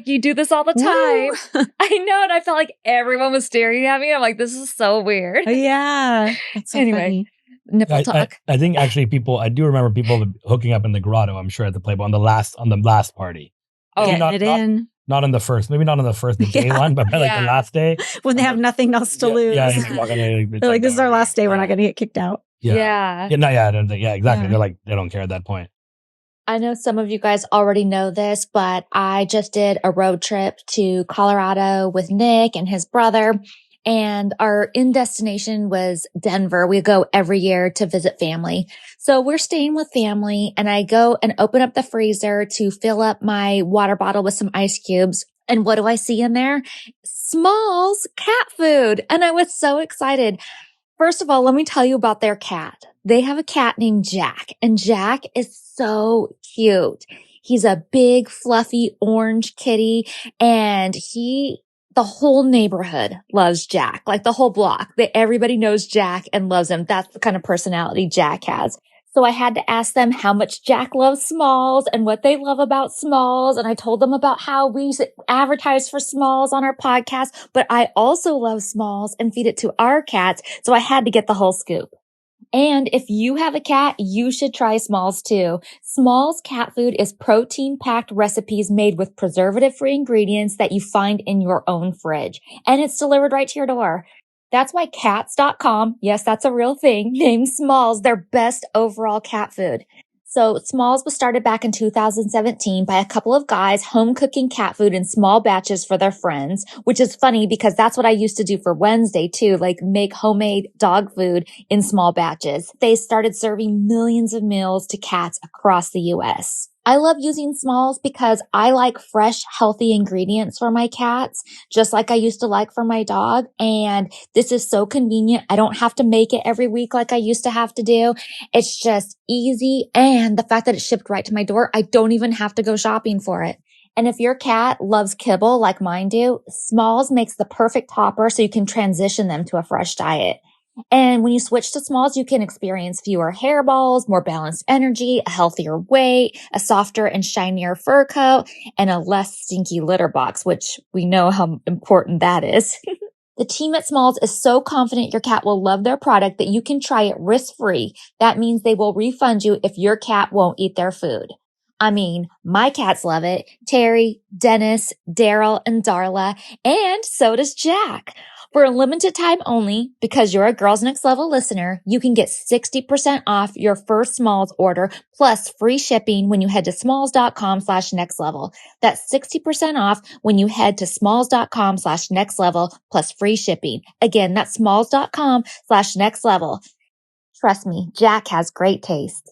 you do this all the time. I know. And I felt like everyone was staring at me. I'm like, this is so weird. Yeah. That's so funny. Nipple talk. I think actually I do remember people hooking up in the grotto, I'm sure, at the Playboy on the last party. Oh, getting not on the first, maybe not on the first, the day one, but like the last day. When they have nothing else to lose. Yeah, they're like, this is our last day. We're not going to get kicked out. Yeah, exactly. Yeah. They're like, they don't care at that point. I know some of you guys already know this, but I just did a road trip to Colorado with Nick and his brother. And our end destination was Denver. We go every year to visit family. So we're staying with family and I go and open up the freezer to fill up my water bottle with some ice cubes. And what do I see in there? Smalls cat food. And I was so excited. First of all, let me tell you about their cat. They have a cat named Jack, and Jack is so cute. He's a big, fluffy orange kitty, and the whole neighborhood loves Jack, like the whole block. Everybody knows Jack and loves him. That's the kind of personality Jack has. So I had to ask them how much Jack loves Smalls and what they love about Smalls. And I told them about how we advertise for Smalls on our podcast, but I also love Smalls and feed it to our cats. So I had to get the whole scoop. And if you have a cat, you should try Smalls too. Smalls cat food is protein-packed recipes made with preservative-free ingredients that you find in your own fridge. And it's delivered right to your door. That's why Cats.com, yes, that's a real thing, named Smalls their best overall cat food. So Smalls was started back in 2017 by a couple of guys home cooking cat food in small batches for their friends, which is funny because that's what I used to do for Wednesday too, like make homemade dog food in small batches. They started serving millions of meals to cats across the US. I love using Smalls because I like fresh, healthy ingredients for my cats, just like I used to like for my dog. And this is so convenient. I don't have to make it every week like I used to have to do. It's just easy. And the fact that it's shipped right to my door, I don't even have to go shopping for it. And if your cat loves kibble like mine do, Smalls makes the perfect topper so you can transition them to a fresh diet. And when you switch to Smalls, you can experience fewer hairballs, more balanced energy, a healthier weight, a softer and shinier fur coat, and a less stinky litter box, which we know how important that is. The team at Smalls is so confident your cat will love their product that you can try it risk-free. That means they will refund you if your cat won't eat their food. I mean, my cats love it. Terry, Dennis, Daryl, and Darla, and so does Jack. For a limited time only, because you're a Girls Next Level listener, you can get 60% off your first Smalls order plus free shipping when you head to smalls.com/nextlevel. That's 60% off when you head to smalls.com/nextlevel plus free shipping. Again, that's smalls.com/nextlevel. Trust me, Jack has great taste.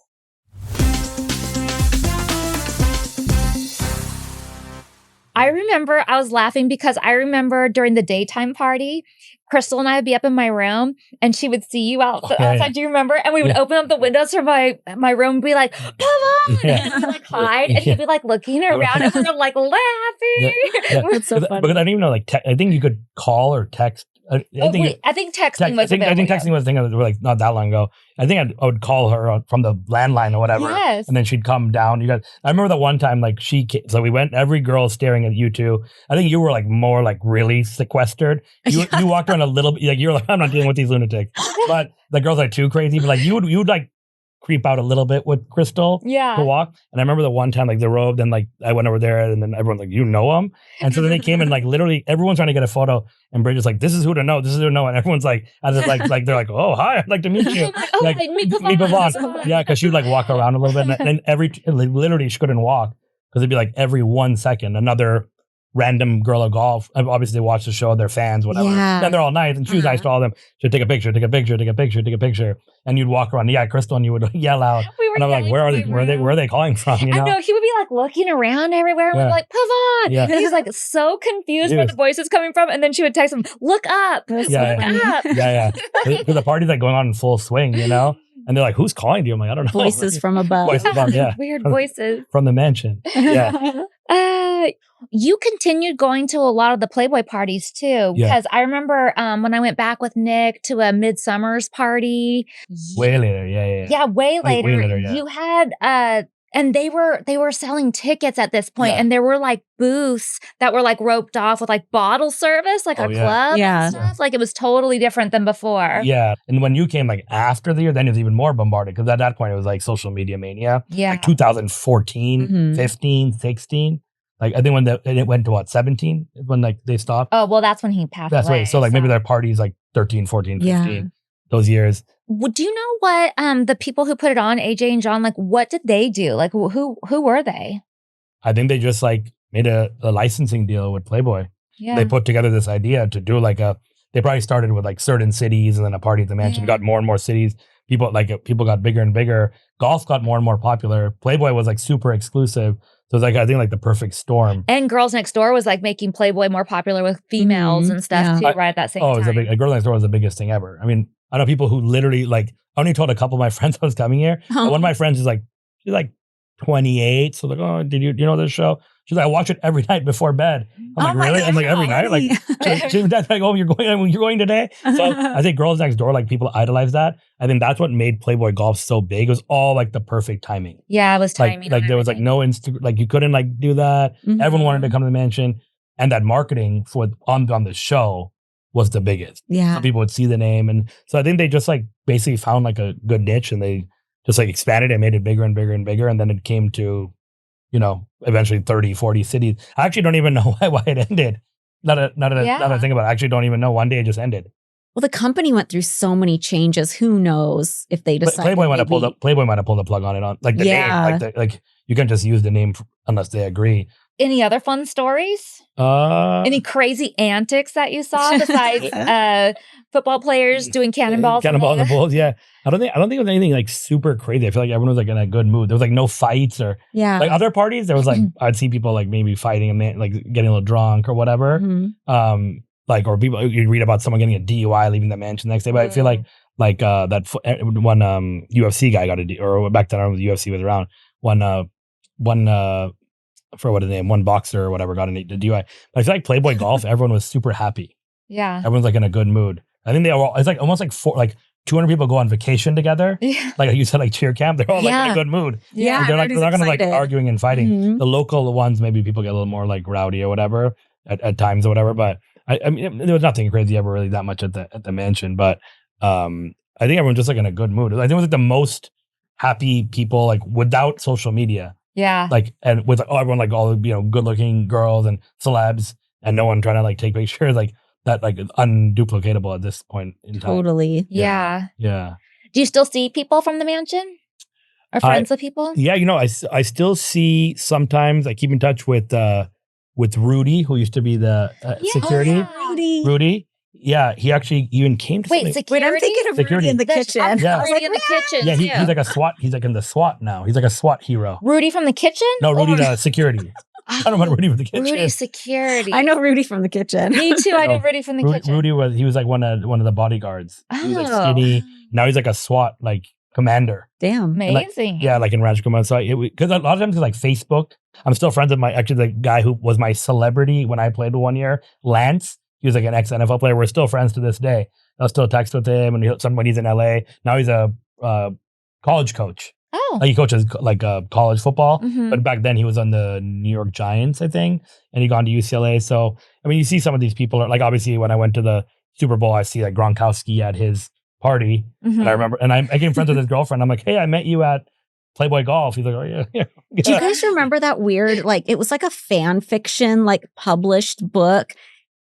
I remember I was laughing because I remember during the daytime party, Crystal and I would be up in my room and she would see you outside. Do you remember? And we would open up the windows from my room and be like, PAVAN! And we'd like hide and she'd be like looking around and we were like laughing. That's so funny. Because I don't even know, like, I think you could call or text. I think texting was available. I think texting was a thing that was like not that long ago. I think I would call her from the landline or whatever. Yes. And then she'd come down. I remember that one time, like so we went, every girl staring at you two. I think you were like more like really sequestered. You walked around a little bit, like you were like, I'm not dealing with these lunatics. But the girls are too crazy. But like you would like creep out a little bit with Crystal to walk. And I remember the one time, like the robe, then like I went over there and then everyone's like, you know him? And so then they came and like literally everyone's trying to get a photo and Bridget's like, this is who to know, this is who to know. And everyone's like, like they're like, oh, hi, I'd like to meet you. Like, meet PAVAN. Yeah, because she would like walk around a little bit and then literally she couldn't walk because it'd be like every 1 second, another random girl at golf. Obviously they watch the show, they're fans, whatever. Yeah. And they're all nice and she was nice to all of them. She'd take a picture. And you'd walk around. Yeah, Crystal, and you would yell out. And I'm like, where are they? Where are they calling from? You know? I know, he would be like looking around everywhere and we're like, PAVAN. Yeah. And he's like so confused where the voice is coming from. And then she would text him, look up. Up. Yeah. Because the party's like going on in full swing, you know? And they're like, who's calling you? I'm like, I don't know. Voices from above. Weird voices. From the mansion. Yeah. You continued going to a lot of the Playboy parties too. Because I remember when I went back with Nick to a Midsummer's party. Way later, yeah. Way later. You had and they were selling tickets at this point, and there were like booths that were like roped off with like bottle service, like a club and stuff. Like it was totally different than before. Yeah. And when you came like after the year, then it was even more bombarded because at that point it was like social media mania. Yeah. Like 2014, 15, 16. Like I think when it went to 17 when like they stopped. Oh, well, that's when he passed That's away. right. So like maybe their parties like 13, 14, 15, those years. Do you know what the people who put it on, AJ and John, like what did they do? Like who were they? I think they just like made a licensing deal with Playboy. Yeah. They put together this idea to do like they probably started with like certain cities and then a party at the mansion, got more and more cities. People got bigger and bigger. Golf got more and more popular. Playboy was like super exclusive. So it's like, I think like the perfect storm. And Girls Next Door was like making Playboy more popular with females and stuff too, right at that same time. Oh, Girls Next Door was the biggest thing ever. I mean, I know people who literally like, I only told a couple of my friends I was coming here. One of my friends is like, she's like 28. So like, oh, do you know this show? She's like, I watch it every night before bed. I'm like, really? I'm like, every night? Like, that's like, oh, you're going today? So I think Girls Next Door, like people idolize that. I think that's what made Playboy Golf so big. It was all like the perfect timing. Yeah, it was timing. Like there was like no like you couldn't like do that. Everyone wanted to come to the mansion. And that marketing on the show was the biggest. Yeah. So people would see the name. And so I think they just like basically found like a good niche and they just like expanded and made it bigger and bigger and bigger. And then it came to, eventually 30, 40 cities. I actually don't even know why it ended. Not that I think about it. I actually don't even know. One day it just ended. Well, the company went through so many changes. Who knows if they decided Playboy might have pulled the plug on it on like the name. Like you can't just use the name unless they agree. Any other fun stories? Any crazy antics that you saw besides football players doing cannonballs? Cannonball in the Bulls, yeah. I don't think it was anything like super crazy. I feel like everyone was like in a good mood. There was like no fights or like other parties. There was like I'd see people like maybe fighting like getting a little drunk or whatever. Like or people you read about someone getting a DUI leaving the mansion the next day. But I feel like that one UFC guy got a or back then the UFC was around one for what his name, one boxer or whatever got a DUI. But I feel like Playboy Golf, everyone was super happy. Yeah. Everyone's like in a good mood. I think they all, it's like almost like 200 people go on vacation together. Yeah. Like you said, like cheer camp, they're all like in a good mood. Yeah. Like, they're not going to like arguing and fighting. The local ones, maybe people get a little more like rowdy or whatever at times or whatever. But I mean, there was nothing crazy ever really that much at the mansion. But I think everyone's just like in a good mood. I think it was like the most happy people like without social media. Yeah. Like, and with everyone, like all, good looking girls and celebs and no one trying to like take pictures like that, like unduplicatable at this point in time. Totally. Yeah. Yeah. Do you still see people from the mansion or friends of people? Yeah. I still see sometimes I keep in touch with Rudy, who used to be the security. Rudy. Yeah, he actually even came to security? Wait, I'm thinking of Rudy in the kitchen. Yeah. Rudy in the kitchen. Yeah, he's like a SWAT. He's like in the SWAT now. He's like a SWAT hero. Rudy from the kitchen? No, Rudy the security. I don't remember Rudy from the Kitchen. Rudy Security. I know Rudy from the kitchen. Me too. I know Rudy from the kitchen. Rudy was like one of the bodyguards. He was like Oh. skinny. Now he's like a SWAT like commander. Damn. Amazing. Like in Rancho Command. So because a lot of times like Facebook, I'm still friends with the guy who was my celebrity when I played 1 year, Lance. He was like an ex-NFL player. We're still friends to this day. I'll still text with him, and when he's in LA. Now he's a college coach. Oh. Like he coaches like college football. Mhm. But back then he was on the New York Giants, I think, and he gone to UCLA. So I mean, you see some of these people like obviously when I went to the Super Bowl, I see like Gronkowski at his party, Mhm. and I remember, and I became friends with his girlfriend. I'm like, hey, I met you at Playboy Golf. He's like, oh yeah. Do you guys remember that weird, like, it was like a fan fiction, like, published book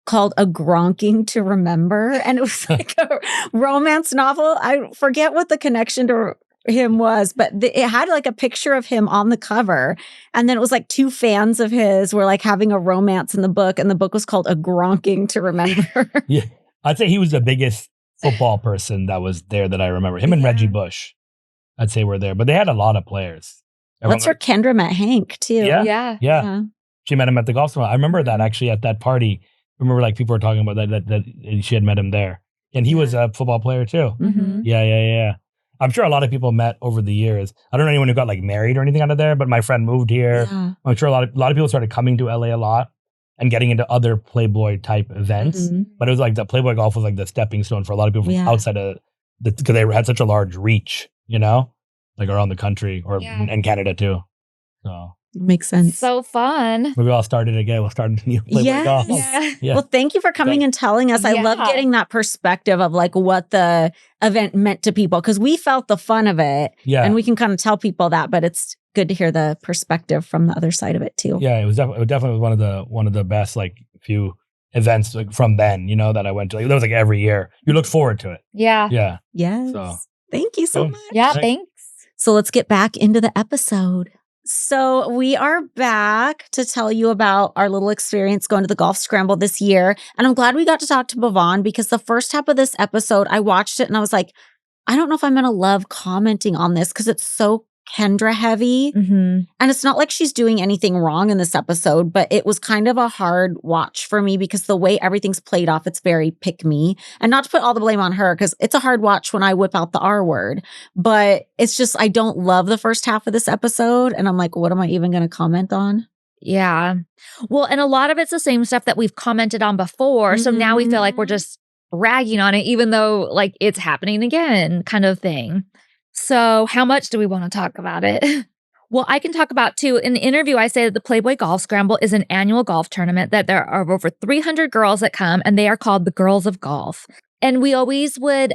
called A Gronking to Remember? And it was like a romance novel. I forget what the connection to him was, but it had like a picture of him on the cover. And then it was like two fans of his were like having a romance in the book. And the book was called A Gronking to Remember. Yeah, I'd say he was the biggest football person that was there that I remember. Him and Reggie Bush, I'd say were there, but they had a lot of players. That's where Kendra met Hank too. Yeah. Yeah. She met him at the golf tournament. I remember that actually at that party. I remember like people were talking about that she had met him there. And he was a football player too. Mm-hmm. Yeah. I'm sure a lot of people met over the years. I don't know anyone who got like married or anything out of there, but my friend moved here. Yeah. I'm sure a lot of people started coming to LA a lot and getting into other Playboy type events. Mhm. But it was like the Playboy golf was like the stepping stone for a lot of people from Yeah. outside of because they had such a large reach, like around the country or in Canada too. So Makes sense. So fun. maybe I'll start it again. We'll start a new Playboy Yes. golf. Yeah. Well, thank you for coming and telling us. I love Yeah. getting that perspective of like what the event meant to people because we felt the fun of it Yeah. and we can kind of tell people that, but it's good to hear the perspective from the other side of it too. Yeah, it was definitely one of the best like few events like, from then, that I went to. Like, that was like every year. You look forward to it. Yeah. Yeah. Yes. So. Thank you so Boom. much. Yeah. Thanks. Thanks. So let's get back into the episode. So we are back to tell you about our little experience going to the golf scramble this year. And I'm glad we got to talk to PAVAN because the first half of this episode, I watched it and I was like, I don't know if I'm going to love commenting on this because it's so Kendra heavy. Mm-hmm. And it's not like she's doing anything wrong in this episode, but it was kind of a hard watch for me because the way everything's played off, it's very pick me. And not to put all the blame on her because it's a hard watch when I whip out the R word. But it's just, I don't love the first half of this episode. And I'm like, what am I even going to comment on? Yeah. Well, and a lot of it's the same stuff that we've commented on before. So now we feel like we're just ragging on it, even though like it's happening again kind of thing. So how much do we want to talk about it? Well, I can talk about too. In the interview, I say that the Playboy Golf Scramble is an annual golf tournament that there are over 300 girls that come and they are called the Girls of Golf. And we always would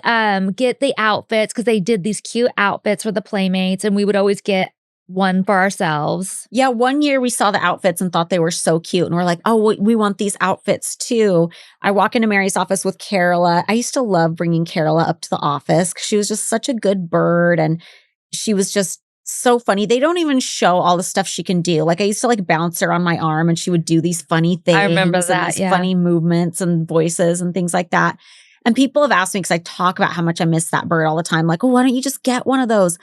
get the outfits because they did these cute outfits for the playmates and we would always get one for ourselves. Yeah, 1 year we saw the outfits and thought they were so cute. And we're like, oh, we want these outfits too. I walk into Mary's office with Carola. I used to love bringing Carola up to the office because she was just such a good bird. And she was just so funny. They don't even show all the stuff she can do. Like I used to like bounce her on my arm and she would do these funny things. I remember and that, these funny movements and voices and things like that. And people have asked me because I talk about how much I miss that bird all the time. Like, oh, why don't you just get one of those?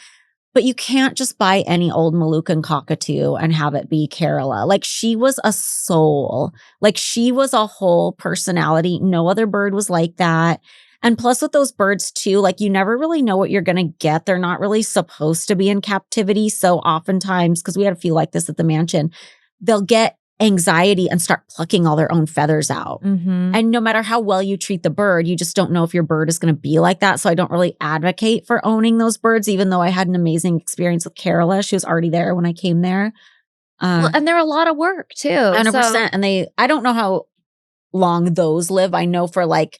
But you can't just buy any old Moluccan cockatoo and have it be Carola. Like she was a soul. Like she was a whole personality. No other bird was like that. And plus with those birds too, like you never really know what you're going to get. They're not really supposed to be in captivity. So oftentimes, because we had a few like this at the mansion, they'll get anxiety and start plucking all their own feathers out. Mm-hmm. And no matter how well you treat the bird, you just don't know if your bird is going to be like that. So I don't really advocate for owning those birds, even though I had an amazing experience with Carola. She was already there when I came there. Well, and they're a lot of work too. 100%. So, And I don't know how long those live. I know for like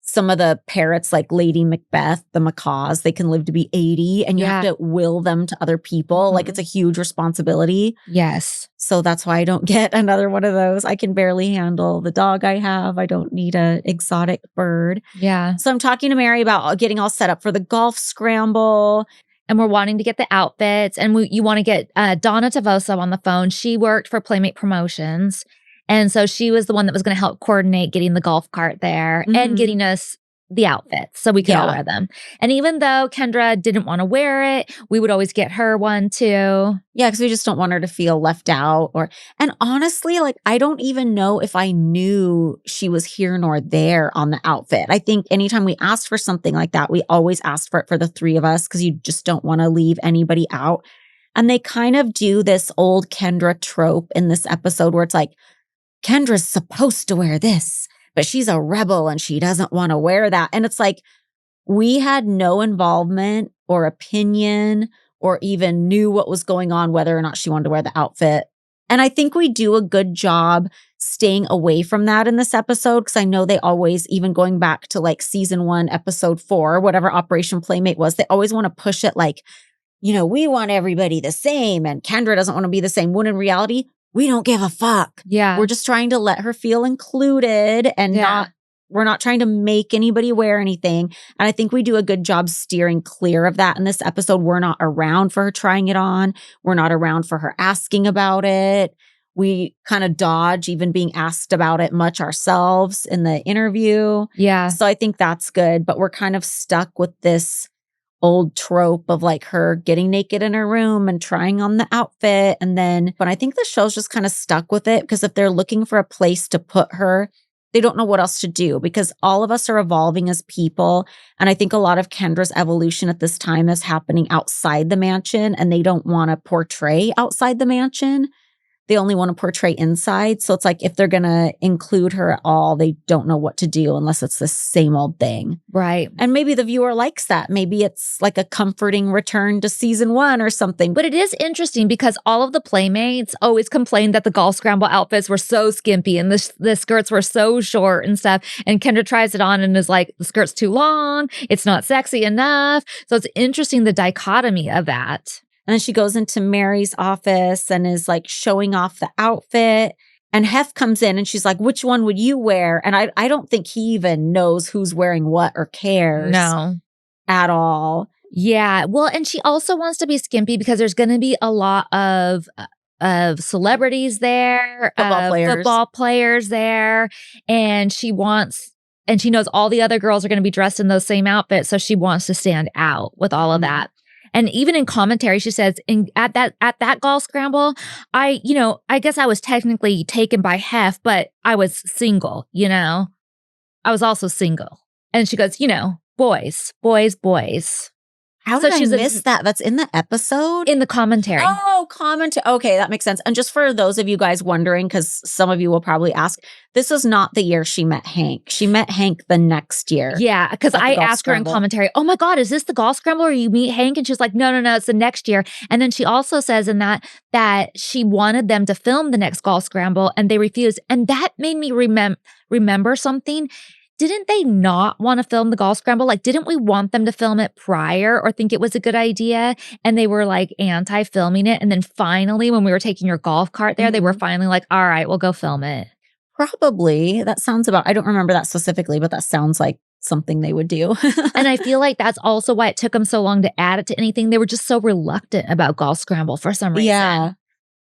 some of the parrots, like Lady Macbeth, the macaws, they can live to be 80 and you have to will them to other people. Like it's a huge responsibility. yes. So that's why I don't get another one of those. I can barely handle the dog I have. I don't need an exotic bird. Yeah. So I'm talking to Mary about getting all set up for the golf scramble. And we're wanting to get the outfits. And you want to get Donna Tavoso on the phone. She worked for Playmate Promotions. And so she was the one that was going to help coordinate getting the golf cart there and getting us the outfits so we could all Yeah. wear them. And even though Kendra didn't want to wear it, we would always get her one too. Yeah, because we just don't want her to feel left out. And honestly, like, I don't even know if I knew she was here nor there on the outfit. I think anytime we asked for something like that, we always asked for it for the three of us because you just don't want to leave anybody out. And they kind of do this old Kendra trope in this episode where it's like, Kendra's supposed to wear this, but she's a rebel and she doesn't want to wear that. And it's like, we had no involvement or opinion or even knew what was going on, whether or not she wanted to wear the outfit. And I think we do a good job staying away from that in this episode, because I know they always, even going back to like season 1, episode 4, whatever Operation Playmate was, they always want to push it like, you know, we want everybody the same and Kendra doesn't want to be the same. When in reality, we don't give a fuck. Yeah. We're just trying to let her feel included and we're not trying to make anybody wear anything. And I think we do a good job steering clear of that in this episode. We're not around for her trying it on. We're not around for her asking about it. We kind of dodge even being asked about it much ourselves in the interview. Yeah. So I think that's good. But we're kind of stuck with this old trope of like her getting naked in her room and trying on the outfit. But I think the show's just kind of stuck with it because if they're looking for a place to put her, they don't know what else to do because all of us are evolving as people. And I think a lot of Kendra's evolution at this time is happening outside the mansion and they don't want to portray outside the mansion. They only want to portray inside. So it's like if they're going to include her at all, they don't know what to do unless it's the same old thing. Right. And maybe the viewer likes that. Maybe it's like a comforting return to season 1 or something. But it is interesting because all of the playmates always complained that the golf scramble outfits were so skimpy and the skirts were so short and stuff. And Kendra tries it on and is like, the skirt's too long. It's not sexy enough. So it's interesting the dichotomy of that. And then she goes into Mary's office and is like showing off the outfit. And Hef comes in and she's like, which one would you wear? And I don't think he even knows who's wearing what or cares. No. At all. Yeah. Well, and she also wants to be skimpy because there's going to be a lot of celebrities there. Football players there. And she knows all the other girls are going to be dressed in those same outfits. So she wants to stand out with all of that. And even in commentary, she says, at that golf scramble, I guess I was technically taken by Hef, but I was single, I was also single. And she goes, boys. How did I miss that? That's in the episode? In the commentary. Oh, commentary. Okay, that makes sense. And just for those of you guys wondering, because some of you will probably ask, this is not the year she met Hank. She met Hank the next year. Yeah, because I asked her in commentary, oh my God, is this the golf scramble where you meet Hank? And she's like, no, it's the next year. And then she also says in that she wanted them to film the next golf scramble and they refused. And that made me remember something. Didn't they not want to film the golf scramble? Like, didn't we want them to film it prior or think it was a good idea? And they were like anti-filming it. And then finally, when we were taking your golf cart there, they were finally like, all right, we'll go film it. Probably. That sounds I don't remember that specifically, but that sounds like something they would do. And I feel like that's also why it took them so long to add it to anything. They were just so reluctant about golf scramble for some reason. Yeah.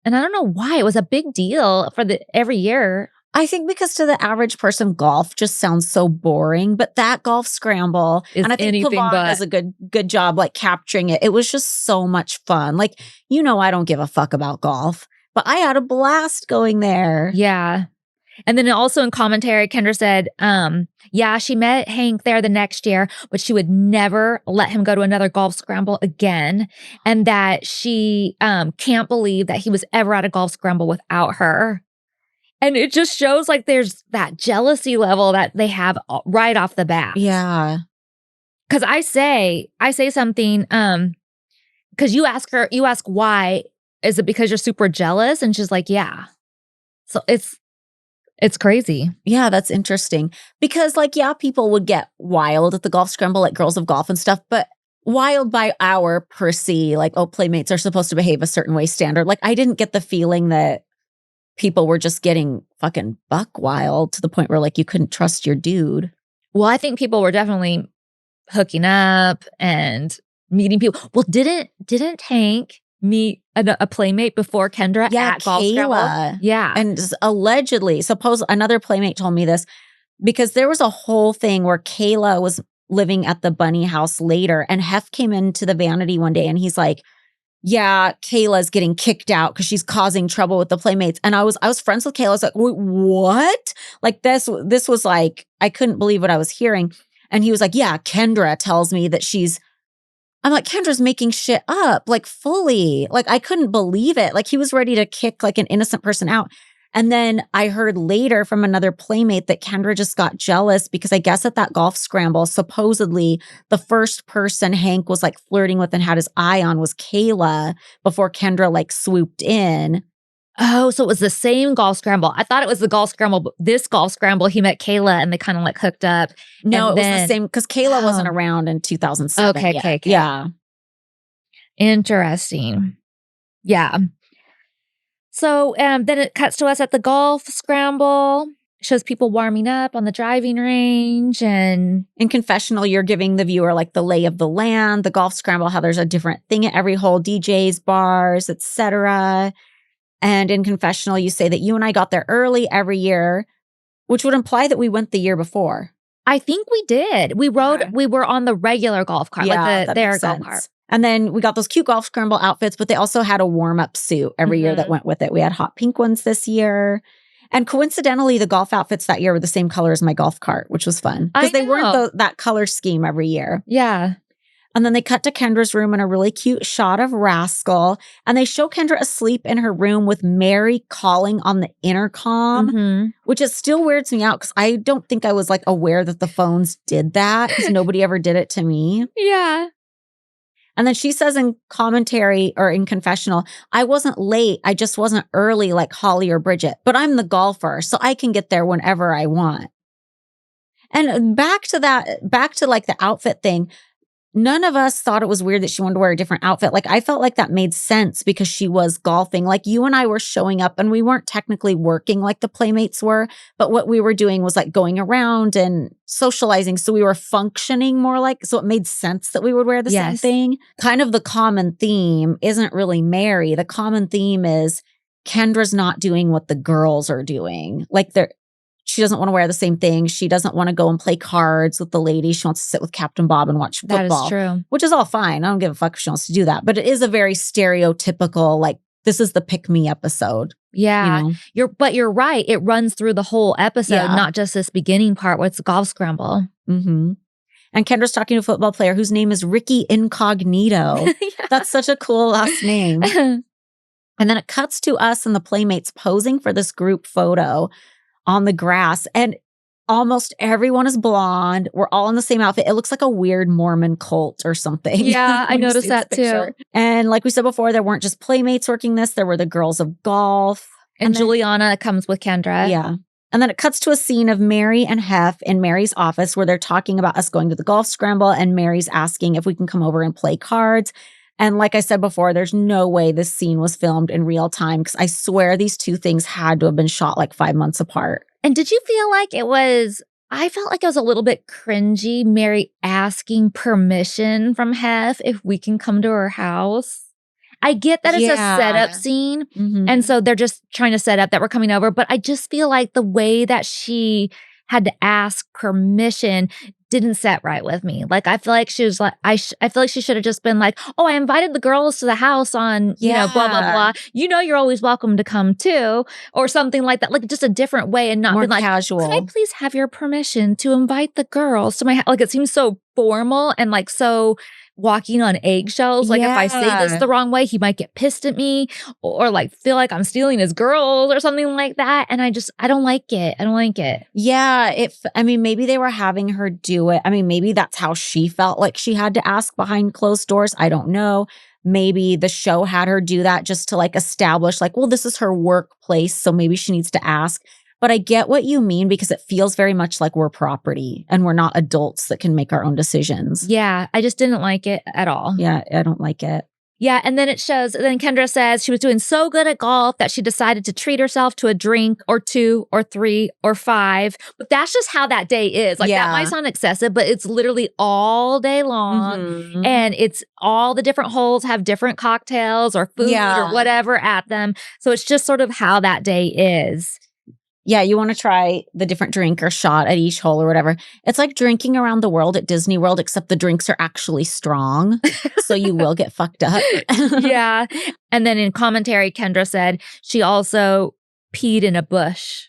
And I don't know why. It was a big deal for every year. I think because to the average person, golf just sounds so boring. But that golf scramble, and I think PAVAN does a good job like capturing it. It was just so much fun. Like, I don't give a fuck about golf, but I had a blast going there. Yeah. And then also in commentary, Kendra said, she met Hank there the next year, but she would never let him go to another golf scramble again. And that she can't believe that he was ever at a golf scramble without her. And it just shows like there's that jealousy level that they have right off the bat. Yeah. Because I say something, because you ask why, is it because you're super jealous? And she's like, yeah. So it's crazy. Yeah, that's interesting. Because people would get wild at the golf scramble, like Girls of Golf and stuff, but wild by our playmates are supposed to behave a certain way standard. Like I didn't get the feeling that people were just getting fucking buck wild to the point where you couldn't trust your dude. Well, I think people were definitely hooking up and meeting people. Well, didn't Hank meet a playmate before Kendra at golf scramble? Yeah. And allegedly, another playmate told me this. because there was a whole thing where Kayla was living at the bunny house later, and Hef came into the vanity one day and he's like, yeah, Kayla's getting kicked out because she's causing trouble with the Playmates. And I was friends with Kayla. I was like, wait, what? Like this was like, I couldn't believe what I was hearing. And he was like, yeah, Kendra tells me that I'm like, Kendra's making shit up, like fully. Like I couldn't believe it. Like he was ready to kick like an innocent person out. And then I heard later from another Playmate that Kendra just got jealous because I guess at that golf scramble, supposedly the first person Hank was like flirting with and had his eye on was Kayla before Kendra like swooped in. Oh, so it was the same golf scramble. I thought it was the golf scramble, but this golf scramble, he met Kayla and they kind of like hooked up. No, it was the same because Kayla wasn't around in 2007. Okay. Yeah. Interesting. Yeah. So then it cuts to us at the golf scramble. Shows people warming up on the driving range. And in confessional, you're giving the viewer like the lay of the land, the golf scramble, how there's a different thing at every hole, DJs, bars, etc. And in confessional, you say that you and I got there early every year, which would imply that we went the year before. I think we did. We were on the regular golf cart, like their golf cart. And then we got those cute golf scramble outfits, but they also had a warm-up suit every year that went with it. We had hot pink ones this year. And coincidentally, the golf outfits that year were the same color as my golf cart, which was fun. Because they weren't that color scheme every year. Yeah. And then they cut to Kendra's room in a really cute shot of Rascal. And they show Kendra asleep in her room with Mary calling on the intercom, which it still weirds me out because I don't think I was like aware that the phones did that because nobody ever did it to me. Yeah. And then she says in commentary or in confessional, I wasn't late. I just wasn't early like Holly or Bridget, but I'm the golfer, so I can get there whenever I want. And back to like the outfit thing. None of us thought it was weird that she wanted to wear a different outfit. Like I felt like that made sense because she was golfing. Like you and I were showing up and we weren't technically working like the Playmates were, but what we were doing was like going around and socializing. So we were functioning more like, so it made sense that we would wear the same thing. Kind of the common theme isn't really Mary. The common theme is Kendra's not doing what the girls are doing. Like she doesn't want to wear the same thing. She doesn't want to go and play cards with the ladies. She wants to sit with Captain Bob and watch football. That is true. Which is all fine. I don't give a fuck if she wants to do that. But it is a very stereotypical, like, this is the pick-me episode. Yeah. You know? But you're right. It runs through the whole episode, not just this beginning part where it's a golf scramble. Mm-hmm. And Kendra's talking to a football player whose name is Ricky Incognito. That's such a cool last name. And then it cuts to us and the Playmates posing for this group photo on the grass, and almost everyone is blonde. We're all in the same outfit. It looks like a weird Mormon cult or something. Yeah, I noticed that too. And like we said before, there weren't just Playmates working this. There were the girls of golf. And Juliana comes with Kendra. Yeah. And then it cuts to a scene of Mary and Hef in Mary's office where they're talking about us going to the golf scramble, and Mary's asking if we can come over and play cards. And like I said before, there's no way this scene was filmed in real time because I swear these two things had to have been shot like 5 months apart. And did you feel like I felt like it was a little bit cringy, Mary asking permission from Hef if we can come to her house? I get that it's a setup scene, and so they're just trying to set up that we're coming over, but I just feel like the way that she had to ask permission didn't set right with me. Like, I feel like she was like, I feel like she should have just been like, oh, I invited the girls to the house on, blah, blah, blah. You're always welcome to come too, or something like that. Like, just a different way and not more been like, casual. Can I please have your permission to invite the girls to my house? Like, it seems so formal and like so walking on eggshells. Like, if I say this the wrong way, he might get pissed at me or like feel like I'm stealing his girls or something like that. And I don't like it. I don't like it. Yeah. Maybe they were having her do it. I mean, maybe that's how she felt like she had to ask behind closed doors. I don't know. Maybe the show had her do that just to like establish like, well, this is her workplace, so maybe she needs to ask. But I get what you mean because it feels very much like we're property and we're not adults that can make our own decisions. Yeah, I just didn't like it at all. Yeah, I don't like it. Yeah, and then then Kendra says she was doing so good at golf that she decided to treat herself to a drink or 2 or 3 or 5. But that's just how that day is. Like, that might sound excessive, but it's literally all day long. And it's all the different holes have different cocktails or food or whatever at them. So it's just sort of how that day is. Yeah, you want to try the different drink or shot at each hole or whatever. It's like drinking around the world at Disney World, except the drinks are actually strong. So you will get fucked up. Yeah. And then in commentary, Kendra said she also peed in a bush,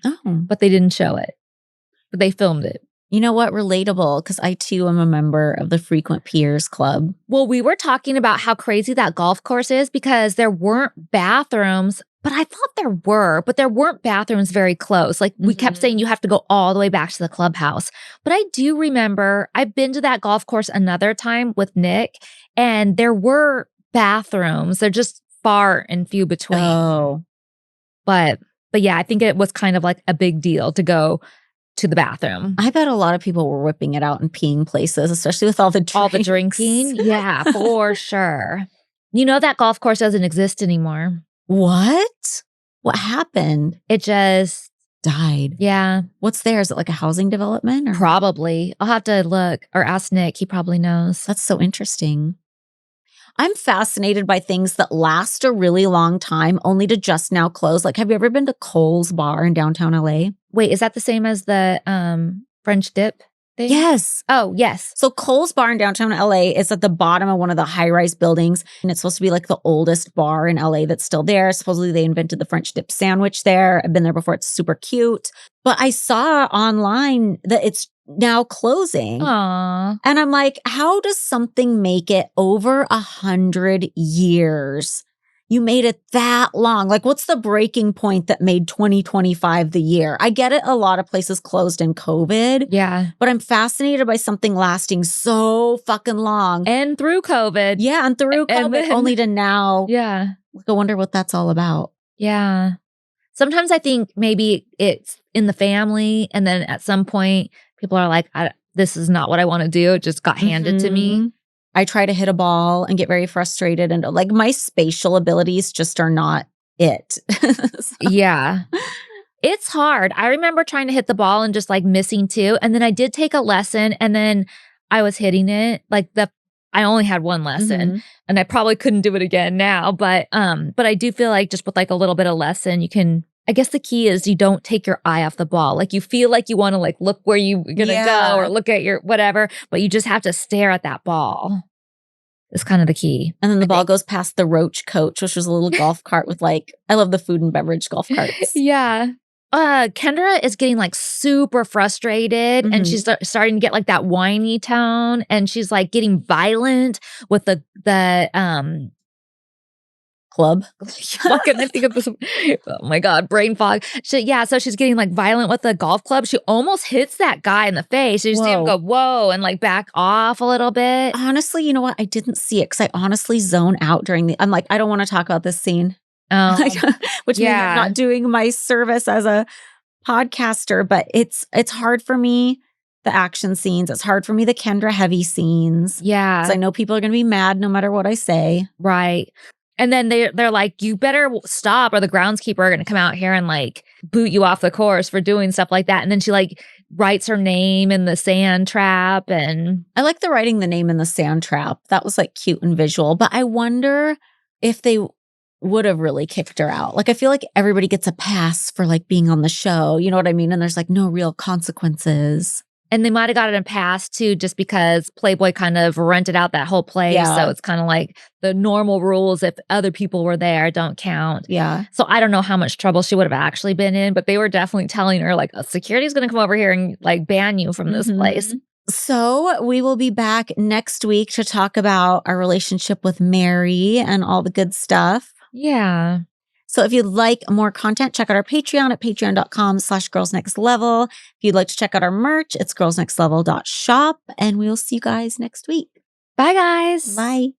Oh. but they didn't show it. But they filmed it. You know what? Relatable, because I too am a member of the Frequent Peers Club. Well, we were talking about how crazy that golf course is because there weren't bathrooms, but I thought there were, but there weren't bathrooms very close. Like we kept saying you have to go all the way back to the clubhouse. But I do remember I've been to that golf course another time with Nick, and there were bathrooms. They're just far and few between. Oh. But yeah, I think it was kind of like a big deal to go to the bathroom. I bet a lot of people were whipping it out and peeing places, especially with all the drinks. All the drinking? Yeah, for sure. You know that golf course doesn't exist anymore. What? What happened? It just died. Yeah. What's there? Is it like a housing development? Or? Probably. I'll have to look or ask Nick. He probably knows. That's so interesting. I'm fascinated by things that last a really long time only to just now close. Like, have you ever been to Cole's Bar in downtown LA? Wait, is that the same as the French dip thing? Yes. Oh, yes. So Cole's Bar in downtown LA is at the bottom of one of the high-rise buildings, and it's supposed to be like the oldest bar in LA that's still there. Supposedly they invented the French dip sandwich there. I've been there before. It's super cute. But I saw online that it's now closing. Aww. And I'm like, how does something make it over 100 years? You made it that long. Like, what's the breaking point that made 2025 the year? I get it. A lot of places closed in COVID. Yeah. But I'm fascinated by something lasting so fucking long. And through COVID. Yeah. And through COVID, then, only to now. Yeah. I wonder what that's all about. Yeah. Sometimes I think maybe it's in the family. And then at some point, people are like, this is not what I want to do. It just got handed to me. I try to hit a ball and get very frustrated. And like my spatial abilities just are not it. So. Yeah. It's hard. I remember trying to hit the ball and just like missing too. And then I did take a lesson and then I was hitting it. Like I only had one lesson and I probably couldn't do it again now. But I do feel like just with like a little bit of lesson, you can. I guess the key is you don't take your eye off the ball. Like you feel like you want to like look where you're going to go or look at your whatever, but you just have to stare at that ball. It's kind of the key. And then the ball goes past the Roach Coach, which was a little golf cart with like, I love the food and beverage golf carts. Yeah. Kendra is getting like super frustrated and she's starting to get like that whiny tone and she's like getting violent with the club. What can I think of this? Oh my God, brain fog. So she's getting like violent with the golf club. She almost hits that guy in the face. She just didn't go, whoa, and like back off a little bit. Honestly, you know what? I didn't see it because I honestly zone out during I'm like, I don't want to talk about this scene. Oh, which means I'm not doing my service as a podcaster, but it's hard for me. The action scenes. It's hard for me, the Kendra heavy scenes. Yeah. Because I know people are going to be mad no matter what I say. Right. And then they're like, you better stop or the groundskeeper are going to come out here and like boot you off the course for doing stuff like that. And then she like writes her name in the sand trap. And I like the writing the name in the sand trap. That was like cute and visual. But I wonder if they would have really kicked her out. Like I feel like everybody gets a pass for like being on the show. You know what I mean? And there's like no real consequences. And they might have gotten a pass too, just because Playboy kind of rented out that whole place. Yeah. So it's kind of like the normal rules, if other people were there, don't count. Yeah. So I don't know how much trouble she would have actually been in, but they were definitely telling her like, security's going to come over here and like ban you from this place. So we will be back next week to talk about our relationship with Mary and all the good stuff. Yeah. So if you'd like more content, check out our Patreon at patreon.com/girlsnextlevel. If you'd like to check out our merch, it's girlsnextlevel.shop. And we'll see you guys next week. Bye, guys. Bye.